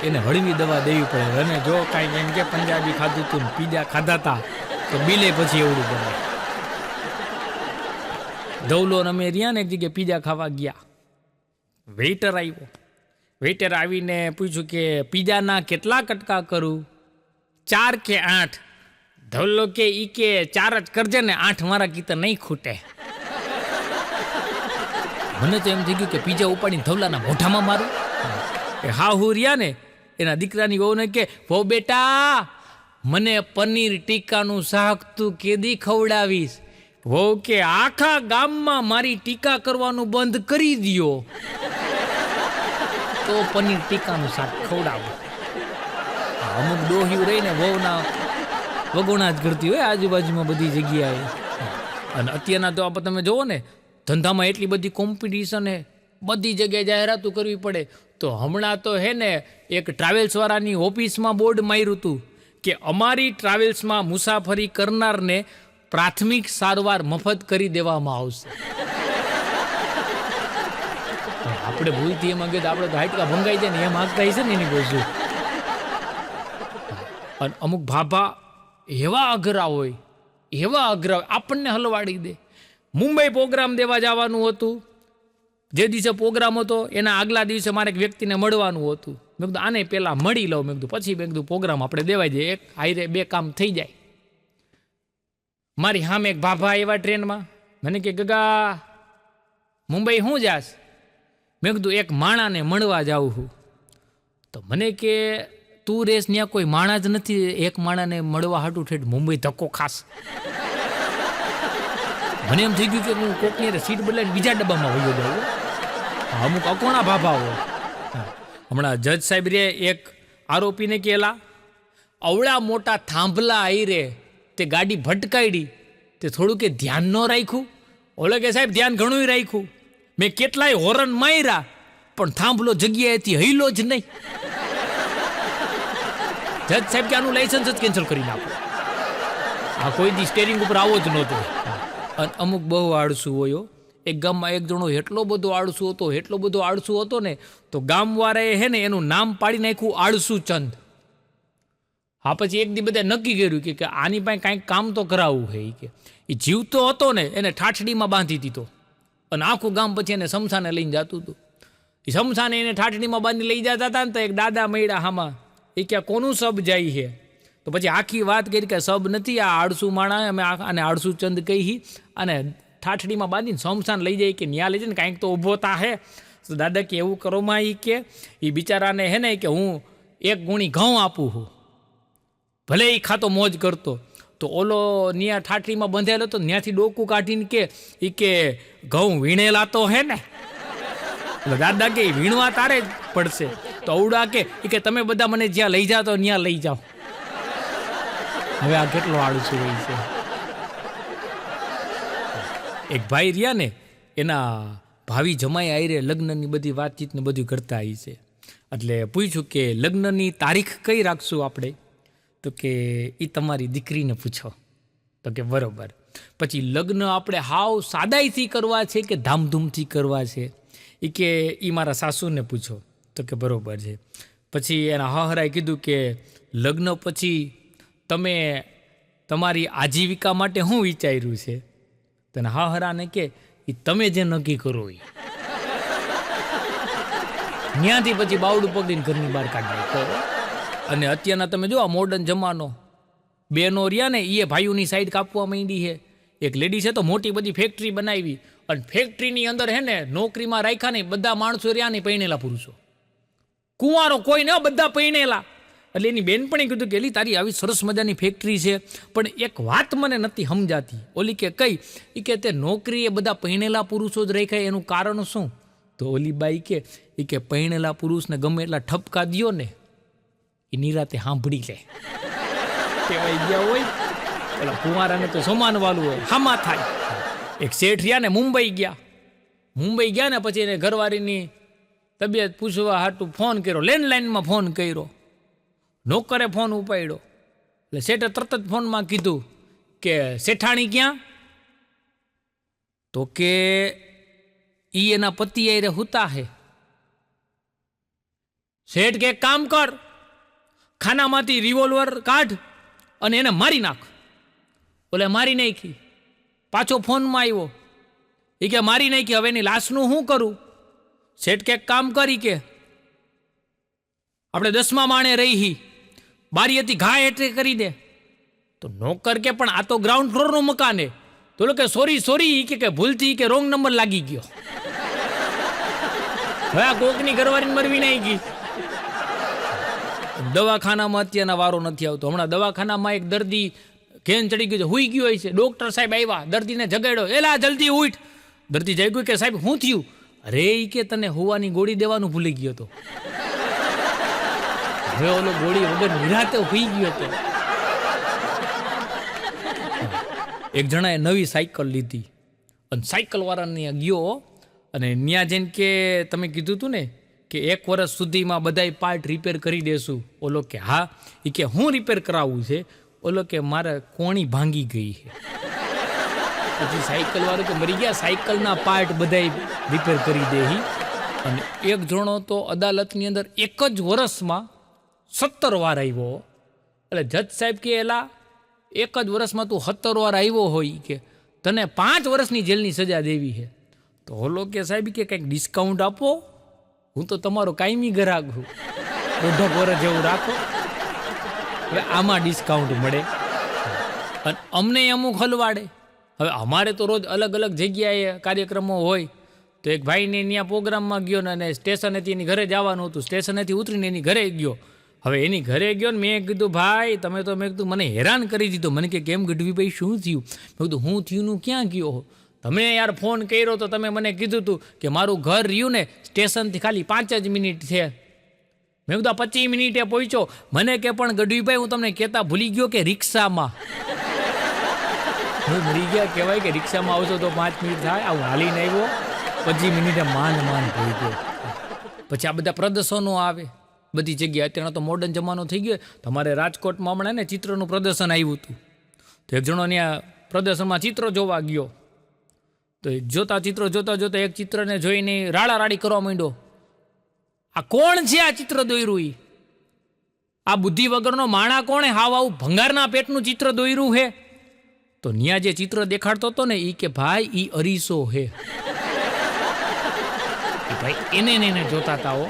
એને હળવી દવા દેવી પડે. અને જો કાંઈ એમ કે પંજાબી ખાધું તું ને પીઝા ખાધા હતા તો બિલે પછી એવડું બને. ધવલો અમે રહ્યા ને એક જગ્યાએ પીઝા ખાવા ગયા. વેઇટર આવ્યો. વેઇટર આવીને પૂછ્યું કે પીઝાના કેટલા કટકા કરું? 4 કે 8? ધવલો કે ઈ કે 4 જ કરજે ને, 8 મારા કીતે નહીં ખૂટે. મને તો એમ થઈ ગયું કે પીઝા ઉપાડીને ધવલાના મોઢામાં મારું. હા હું રહ્યા ને એના દીકરાની વહુને કે વહુ બેટા મને પનીર ટીકાનું શાક તું કેદી ખવડાવીશ? વહુ કે આખા ગામમાં મારી ટીકા કરવાનું બંધ કરી દ્યો તો પનીર ટીકાનું શાક ખવડાવું. અમુક ડોહ્યું રહીને વહુના વગોણા જ કરતી હોય આજુબાજુમાં બધી જગ્યાએ. અને અત્યારના તો આપણે તમે જુઓ ને ધંધામાં એટલી બધી કોમ્પિટિશન હે, બધી જગ્યાએ જાહેરાતો કરવી પડે. તો હમણાં તો હે ને એક ટ્રાવેલ્સવાળાની ઓફિસમાં બોર્ડ માર્યું હતું કે અમારી ટ્રાવેલ્સમાં મુસાફરી કરનારને પ્રાથમિક સારવાર મફત કરી દેવામાં આવશે. આપણે ભૂલથી એમ અંગે આપણે હાડકા ભંગાઈ જાય ને એમ આગતા હશે ને એની બોશું. અને અમુક ભાભા એવા અઘરા હોય, એવા અઘરા આપણને હલવાડી દે. મુંબઈ પ્રોગ્રામ દેવા જવાનું હતું. જે દિવસે પ્રોગ્રામ હતો એના આગલા દિવસે મારે એક વ્યક્તિને મળવાનું હતું. મેં કીધું આને પહેલાં મળી લઉં. મેં કીધું પછી મેં કીધું પ્રોગ્રામ આપણે દેવાઈ જાય, એક હાઈરે 2 કામ થઈ જાય. મારી સામે એક ભાભા એવા ટ્રેનમાં મને કે ગગા મુંબઈ હું જાસ? મેં કીધું એક માણાને મળવા જાઉં છું. તો મને કે તું રેસ ત્યાં કોઈ માણા જ નથી, એક માણાને મળવા હાટું ઠેઠ મુંબઈ ધક્કો ખાસ. મને એમ થઈ ગયું કે હું કોકની સીટ બદલાઈને બીજા ડબ્બામાં વયો જાઉં. અમુક અકોણા ભાભા હોય. હમણાં જજ સાહેબ રે એક આરોપીને કેલા અવળા મોટા થાંભલા આવી રે તે ગાડી ભટકાડી તે થોડું કે ધ્યાન ન રાખ્યું. ઓલે કે સાહેબ ધ્યાન ઘણું રાખ્યું, મેં કેટલાય હોરન માર્યા પણ થાંભલો જગ્યાએથી હઈલો જ નહીં. જજ સાહેબ કે આનું લાયસન્સ જ કેન્સલ કરી નાખો. આ કોઈ દી સ્ટેરિંગ ઉપર આવો જ નહોતો. અને અમુક બહુ આળસુ હોય. એક ગામમાં એક જણો એટલો બધો આળસુ હતો ને તો ગામવાળાએ હે ને એનું નામ પાડી નાખ્યું આળસુ ચંદ. હા પછી એક દી બધા નક્કી કર્યું કે આની પાસે કાંઈક કામ તો કરાવવું છે. કે એ જીવતો હતો ને એને ઠાઠડીમાં બાંધી દીધો અને આખું ગામ પછી એને શમશાને લઈને જતું હતું. એ શમશાને એને ઠાઠડીમાં બાંધી લઈ જતા હતા ને તો એક દાદા મળ્યા હામાં. એ ક્યાં કોનું સબ જાય છે? તો પછી આખી વાત કરી કે સબ નથી, આ આળસુ માણા, અમે આને આળસુ ચંદ કહી અને ઠાઠડીમાં બાંધીને શમશાન લઈ જાય કે ન્યા લઈ જાય ને કાંઈક તો ઊભો તા હે. તો દાદા કે એવું કરોમાં એ કે એ બિચારાને હે ને કે હું 1 ગુણી ઘઉં આપું છું, ભલે એ ખાતો મોજ કરતો. તો ઓલો ન્યા ઠાઠડીમાં બંધેલો હતો, ત્યાંથી ડોકું કાઢીને કે એ કે ઘઉં વીણેલા તો હે ને? એટલે દાદા કે વીણવા તારે જ પડશે. તો અવડા કે તમે બધા મને જ્યાં લઈ જાઓ તો ત્યાં લઈ જાઓ. હવે આ કેટલો આળસુ હોય છે. એક ભાઈ રહ્યા ને એના ભાવિ જમાઈ આયરે લગ્નની બધી વાતચીત ને બધું કરતા આવી છે. એટલે પૂછ્યું કે લગ્નની તારીખ કઈ રાખશું આપણે? તો કે એ તમારી દીકરીને પૂછો. તો કે બરોબર. પછી લગ્ન આપણે હાવ સાદાઈથી કરવા છે કે ધામધૂમથી કરવા છે? એ કે એ મારા સાસુને પૂછો. તો કે બરોબર છે. પછી એના હહરાએ કીધું કે લગ્ન પછી તમે તમારી આજીવિકા માટે શું વિચાર્યું છે? તો હહરાને કે એ તમે જે નક્કી કરો એ. ત્યાંથી પછી બાવડું પકડીને ઘરની બહાર કાઢી નાખો. અને અત્યારના તમે જો આ મોડર્ન જમાનો, બેનો રહ્યા ને એ ભાઈઓની સાઈડ કાપવા માંડી છે. એક લેડી છે તો મોટી બધી ફેક્ટરી બનાવી, અને ફેક્ટરીની અંદર હે ને નોકરીમાં રાખ્યા નહીં બધા માણસો રહ્યા નહીં પૈણેલા પુરુષો, કુંવારો કોઈ ને બધા પૈણેલા. એટલે એની બેનપણી કીધું કે એલી તારી આવી સરસ મજાની ફેક્ટરી છે, પણ એક વાત મને નથી સમજાતી. ઓલી કે કઈ? એ કે તે નોકરી એ બધા પૈણેલા પુરુષો જ રાખ્યા, એનું કારણ શું? તો ઓલી બાઈ કે પૈણેલા પુરુષને ગમે એટલા ઠપકા દ્યો ને એ નિરાતે સાંભળી લે. કહેવાય ગયા હોય એટલે કુંવારાને તો સમાન વાલું હોય, હામા થાય. એક શેઠ રહ્યા ને મુંબઈ ગયા ને પછી એને ઘરવાળીની તબિયત પૂછવા હાટું ફોન કર્યો, લેન્ડલાઇનમાં ફોન કર્યો, નોકરે ફોન ઉપાડ્યો. એટલે શેઠે તરત જ ફોનમાં કીધું કે શેઠાણી ક્યાં? તો કે ઈ એના પતિ આરે હુતા હે. શેઠ કે કામ કર, ખાનામાંથી રિવોલ્વર કાઢ અને એને મારી નાખ. બોલે મારી નાખી. પાછો ફોનમાં આવ્યો, એ કે મારી નાખી, હવે એની લાશનું શું કરું? શેઠ કે કામ કરી કે આપણે 10મા માળે રહી, બારી હતી ઘા હેઠે કરી દે. તો નોકર કે પણ આ તો ગ્રાઉન્ડ ફ્લોરનું મકાન હે. તો કે સોરી કે ભૂલથી કે રોંગ નંબર લાગી ગયો. હવે આ કોકની ઘરવાળીને મરવી નહીં ગઈ. દવાખાનામાં અત્યારના વારો નથી આવતો. હમણાં દવાખાનામાં એક દર્દી ઘેન ચડી ગયો છે, હુઈ ગયો હોય છે. ડોક્ટર સાહેબ આવ્યા, દર્દીને જગાડ્યો, એલા જલ્દી ઉઠ. દર્દી જાગ્યું કે સાહેબ શું થયું? અરે એ કે તને હોવાની ગોળી દેવાનું ભૂલી ગયો હતો. હવે ઓલો ગોળી વગર નિરાતે હુઈ ગયો હતો. એક જણાએ નવી સાયકલ લીધી અને સાયકલ વાળાને ગયો અને ત્યાં જઈને કે તમે કીધું હતું ને કે 1 વર્ષ સુધીમાં બધાય પાર્ટ રિપેર કરી દેશું. ઓલો કે હા. એ કે હું રિપેર કરાવવું છે? ઓલો કે મારે કોણી ભાંગી ગઈ છે. પછી સાયકલ વાળો કે મરી ગયા, સાયકલના પાર્ટ બધાય રિપેર કરી દે. અને એક જણો તો અદાલતની અંદર 1 જ વર્ષમાં 17 વાર આવ્યો. એટલે જજ સાહેબ કે એલા 1 જ વર્ષમાં તું 17 વાર આવ્યો હોય કે તને 5 વર્ષની જેલની સજા દેવી છે. તો ઓલો કે સાહેબ કે કંઈક ડિસ્કાઉન્ટ આપો, હું તો તમારો કાયમી ગ્રાહક છું, 1.5 વર્ષ જેવું રાખો. હવે આમાં ડિસ્કાઉન્ટ મળે અને અમને અમુક હલવાડે. હવે અમારે તો રોજ અલગ અલગ જગ્યાએ કાર્યક્રમો હોય. તો એક ભાઈને ત્યાં પ્રોગ્રામમાં ગયો ને અને સ્ટેશનેથી એની ઘરે જવાનું હતું. સ્ટેશનેથી ઉતરીને એની ઘરે ગયો. હવે એની ઘરે ગયો ને મેં કીધું ભાઈ તમે તો મેં કીધું મને હેરાન કરી દીધો. મને કે કેમ ગઢવી ભાઈ શું થયું? મેં કીધું હું થયુંનું ક્યાં ગયો? તમે યાર ફોન કર્યો તો તમે મને કીધું હતું કે મારું ઘર રહ્યું ને સ્ટેશનથી ખાલી 5 જ મિનિટ છે. મેં કીધું 25 મિનિટે પહોંચ્યો. મને કે પણ ગઢવીભાઈ હું તમને કહેતા ભૂલી ગયો કે રિક્ષામાં. હું મરી ગયા કહેવાય કે રિક્ષામાં આવશો તો 5 મિનિટ થાય, આવું હાલીને આવ્યો 25 મિનિટે માંડ થઈ ગયો. પછી આ બધા પ્રદર્શનો આવે બધી જગ્યાએ. અત્યારે તો મોડર્ન જમાનો થઈ ગયો. તમારે રાજકોટમાં હમણાં ને ચિત્રનું પ્રદર્શન આવ્યું હતું. તો એક જણો ત્યાં પ્રદર્શનમાં ચિત્રો જોવા ગયો. તો ચિત્રો જોતા એક ચિત્રને જોઈને રાડારાડી કરવા માંડ્યો. આ કોણ છે આ ચિત્ર દોર્યું? આ બુદ્ધિ વગરનો માણા કોણે હાવ આવું ભંગારના પેટનું ચિત્ર દોર્યું હે? તો ન્યા જે ચિત્ર દેખાડતો હતો ને એ કે ભાઈ ઈ અરીસો હે. ભાઈ એને જોતા હતા હો.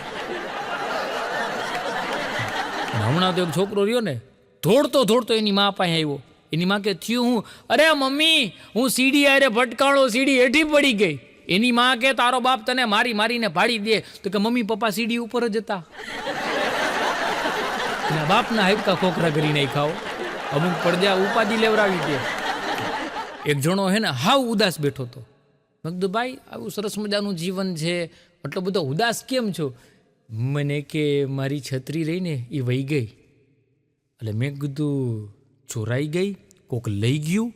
હમણાં તો એક છોકરો રહ્યો ને દોડતો એની મા પાસે આવ્યો. એની માં કે થયું હું? અરે મમ્મી હું સીડી આરે ભટકાણો, સીડી હેઠી પડી ગઈ. એની માં કે તારો બાપ તને મારીને પાડી દે. તો કે મમ્મી પપ્પા સીડી ઉપર જ હતા. બાપના હાડકા ખોખરા કરી નહીં ખાઓ, અમુક પડદા ઉપાધિ લેવડાવી દે. એક જણો હે ને હાવ ઉદાસ બેઠો હતો. મેં કીધું ભાઈ આવું સરસ મજાનું જીવન છે, એટલો બધો ઉદાસ કેમ છો? મને કે મારી છત્રી રહીને એ વહી ગઈ. એટલે મેં કીધું ચોરાઈ ગઈ, કોક લઈ ગયું,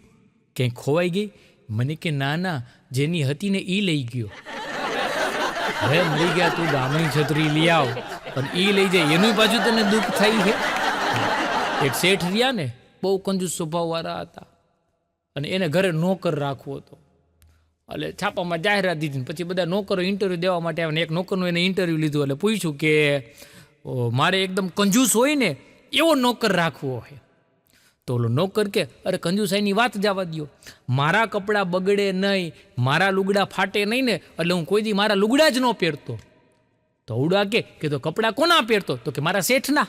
ક્યાંય ખોવાઈ ગઈ? મને કે ના જેની હતી ને એ લઈ ગયો. હવે મળી ગયા તું ગામની છત્રી લઈ આવ અને એ લઈ જાય એનું પાછું તને દુઃખ થાય છે. એક શેઠ રહ્યા ને બહુ કંજૂસ સ્વભાવવાળા હતા અને એને ઘરે નોકર રાખવો હતો. એટલે છાપામાં જાહેરાત દીધી. પછી બધા નોકરો ઇન્ટરવ્યૂ દેવા માટે આવે ને એક નોકરનું એને ઇન્ટરવ્યૂ લીધું. એટલે પૂછ્યું કે મારે એકદમ કંજૂસ હોય ને એવો નોકર રાખવો હોય. તો ઓલો નોકર કે અરે કંજુસાઈની વાત જવા દો, મારા કપડાં બગડે નહીં, મારા લુગડા ફાટે નહીં ને એટલે હું કોઈ દી મારા લુગડા જ ન પહેરતો. તો ઉડા કે તો કપડાં કોના પહેરતો? તો કે મારા શેઠના.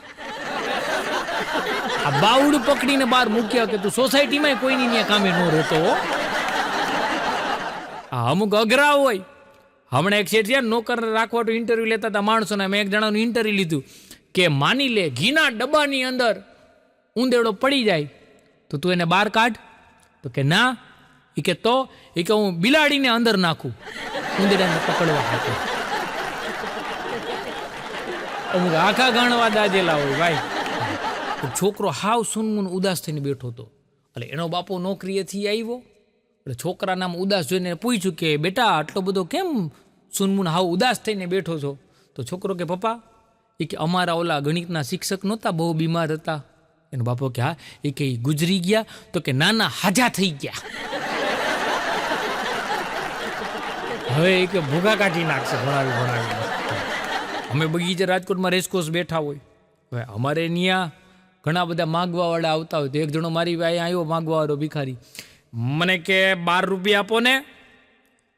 આ બાવડું પકડીને બહાર મૂક્યા કે તું સોસાયટીમાં કોઈની ત્યાં કામે ન રહેતો હો. આ અમુક અઘરા હોય. હમણાં એક શેઠ છે નોકર રાખવા ઇન્ટરવ્યુ લેતા હતા માણસોને. મેં એક જણાનું ઇન્ટરવ્યુ લીધું કે માની લે ઘીના ડબ્બાની અંદર ઉંદેડો પડી જાય તો તું એને બહાર કાઢ. તો કે ના. એ કે તો એ કે હું બિલાડીને અંદર નાખું ઉંદેડાને પકડવા માટે. અમુક આખા ગણવા દાજેલા હોય ભાઈ. છોકરો હાવ સુનમુન ઉદાસ થઈને બેઠો હતો. એટલે એનો બાપો નોકરીએથી આવ્યો. એટલે છોકરાના ઉદાસ જોઈને પૂછ્યું કે બેટા આટલો બધો કેમ સુનમુન હાવ ઉદાસ થઈને બેઠો છો? તો છોકરો કે પપ્પા એ કે અમારા ઓલા ગણિતના શિક્ષક નહોતા, બહુ બીમાર હતા. એનો બાપો કે હા. એ કે ગુજરી ગયા? તો કે નાના હાજા થઈ ગયા. હવે એ કે ભૂગા કાઢી નાખશે ભણાવી. અમે બગીચે રાજકોટમાં રેસકોર્સ બેઠા હોય. હવે અમારે ત્યાં ઘણા બધા માગવાવાળા આવતા હોય. તો એક જણો મારી પાસે આવ્યો માગવાવાળો ભિખારી. મને કે 12 રૂપિયા આપો ને.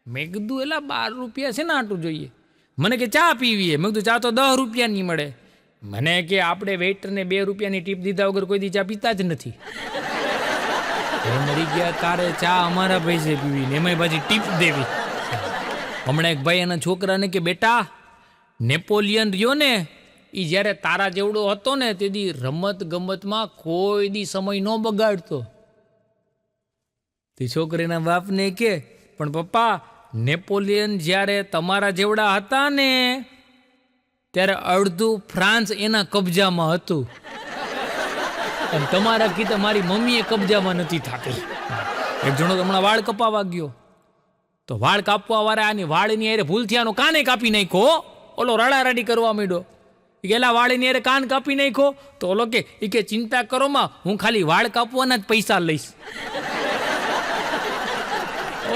મેં કીધું એલા 12 રૂપિયા છે ને આટલું જોઈએ. મને કે ચા પીવીએ. મેં કીધું ચા તો 10 રૂપિયાની મળે. મને કે આપણે વેઇટરને 2 રૂપિયાની ટીપ દીધા વગર કોઈ દી ચા પીતા જ નથી. મરી ગયા તારે ચા અમારા પૈસે પીવી ને એમાં પાછી ટીપ દેવી. હમણાં એક ભાઈ એના છોકરાને કે બેટા નેપોલિયન રહ્યો ને એ જ્યારે તારા જેવડો હતો ને તેથી રમત ગમતમાં કોઈ દી સમય ન બગાડતો. તે છોકરીના બાપને કે પણ પપ્પા નેપોલિયન જ્યારે તમારા જેવડા હતા ને ત્યારે અડધું ફ્રાન્સ એના કબજામાં હતું અને તમારા કીધા મારી મમ્મીએ કબજામાં નથી થતી. એક જણો હમણાં વાળ કપાવા ગયો. તો વાળ કાપવા વાળા આની વાળની અરે ભૂલ થયાનો કાને કાપી નાખ્યો. ઓલો રડારડી કરવા માંડ્યો. ગેલા વાળની અરે કાન કાપી નાખ્યો. તો ઓલો કે એ કે ચિંતા કરો માં હું ખાલી વાળ કાપવાના જ પૈસા લઈશ.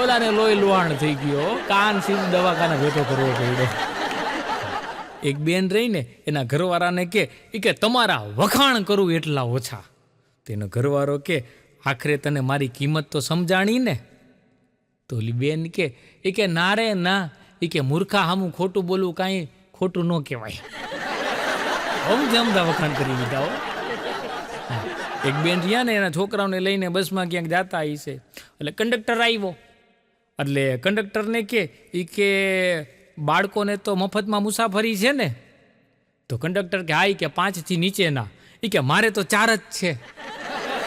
ઓલાને લોહી લુહાણ થઈ ગયો. કાન સીધું દવાખાના ભેટો કરવો પડ્યો. એક બેન રહીને એના ઘરવાળાને કે તમારા વખાણ કરું એટલા ઓછા. તેનો ઘરવાળો કે આખરે તને મારી કિંમત તો સમજાણી ને. તો ઓલી બેન કે ના રે ના. એ કે મૂર્ખા હામું ખોટું બોલવું કાંઈ ખોટું ન કહેવાય. જમદા વખાણ કરી લીધા હો. એક બેન રહ્યા ને એના છોકરાઓને લઈને બસમાં ક્યાંક જાતા હશે. એટલે કંડક્ટર આવ્યો. એટલે કંડક્ટરને કે બાળકોને તો મફતમાં મુસાફરી છે ને. તો કંડક્ટર કે હા કે 5 થી નીચેના. એ કે મારે તો 4 જ છે.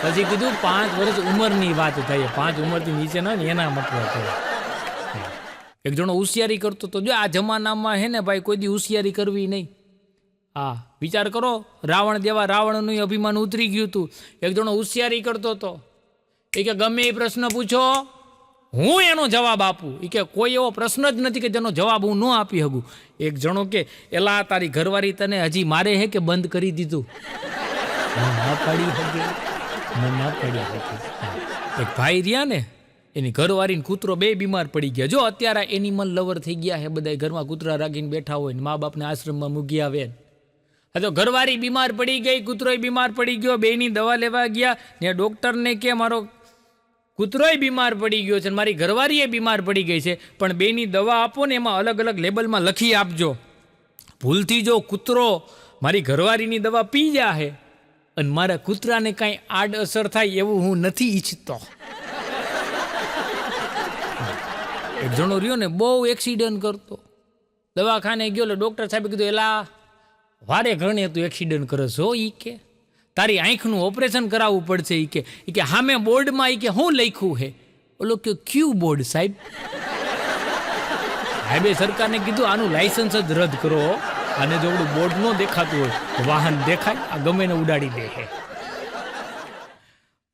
પછી કીધું 5 વર્ષ ઉંમરની વાત થાય. 5 ઉંમરથી નીચેના ને એના મતલબ. એક જણો હોશિયારી કરતો તો જો આ જમાનામાં હે ને ભાઈ કોઈ દી હોશિયારી કરવી નહીં. હા વિચાર કરો રાવણ જેવા રાવણનું અભિમાન ઉતરી ગયું હતું. એક જણો હોશિયારી કરતો હતો. એ કે ગમે એ પ્રશ્ન પૂછો હું એનો જવાબ આપું. એ કે કોઈ એવો પ્રશ્ન જ નથી કે જેનો જવાબ હું ન આપી શકું. એક જણો કે એલા તારી ઘરવાળી તને હજી મારે હે કે બંધ કરી દીધું? ના પડી શકે. એક ભાઈ રહ્યા ને એની ઘરવાળીને કૂતરો 2 બીમાર પડી ગયા. જો અત્યારે એનિમલ લવર થઈ ગયા હે બધા. ઘરમાં કૂતરા રાખીને બેઠા હોય ને મા બાપને આશ્રમમાં મૂકી આવે. તો ઘરવાળી બીમાર પડી ગઈ, કૂતરોય બીમાર પડી ગયો. બેની દવા લેવા ગયા ને ડૉક્ટરને કે મારો કૂતરોય બીમાર પડી ગયો છે, મારી ઘરવાળીએ બીમાર પડી ગઈ છે, પણ બેની દવા આપો ને એમાં અલગ અલગ લેબલમાં લખી આપજો. ભૂલથી જો કૂતરો મારી ઘરવાળીની દવા પી જાહે અને મારા કૂતરાને કાંઈ આડઅસર થાય એવું હું નથી ઈચ્છતો. એક જણો રહ્યો ને બહુ એક્સિડન્ટ કરતો. દવાખાને ગયો એટલે ડૉક્ટર સાહેબે કીધું એલા વારે ઘણે તું એક્સિડન્ટ કરે છો. એ કે તારી આંખનું ઓપરેશન કરાવવું પડશે. એ કે હામે બોર્ડમાં એ કે શું લખ્યું હે? ઓલો કે ક્યુ બોર્ડ સાહેબ? સાહેબે સરકારને કીધું આનું લાયસન્સ જ રદ કરો. અને જો ઓલું બોર્ડ ન દેખાતું હોય તો વાહન દેખાય આ ગમે ને ઉડાડી દે.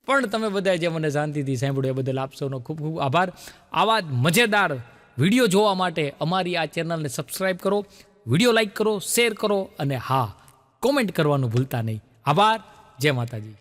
પણ તમે બધા જે મને શાંતિથી સાંભળ્યું એ બદલ આપ સૌનો ખૂબ ખૂબ આભાર. આવા જ મજેદાર વિડીયો જોવા માટે અમારી આ ચેનલને સબસ્ક્રાઈબ કરો, વિડીયો લાઈક કરો, શેર કરો અને હા કોમેન્ટ કરવાનું ભૂલતા નહીં. આભાર. જય માતાજી.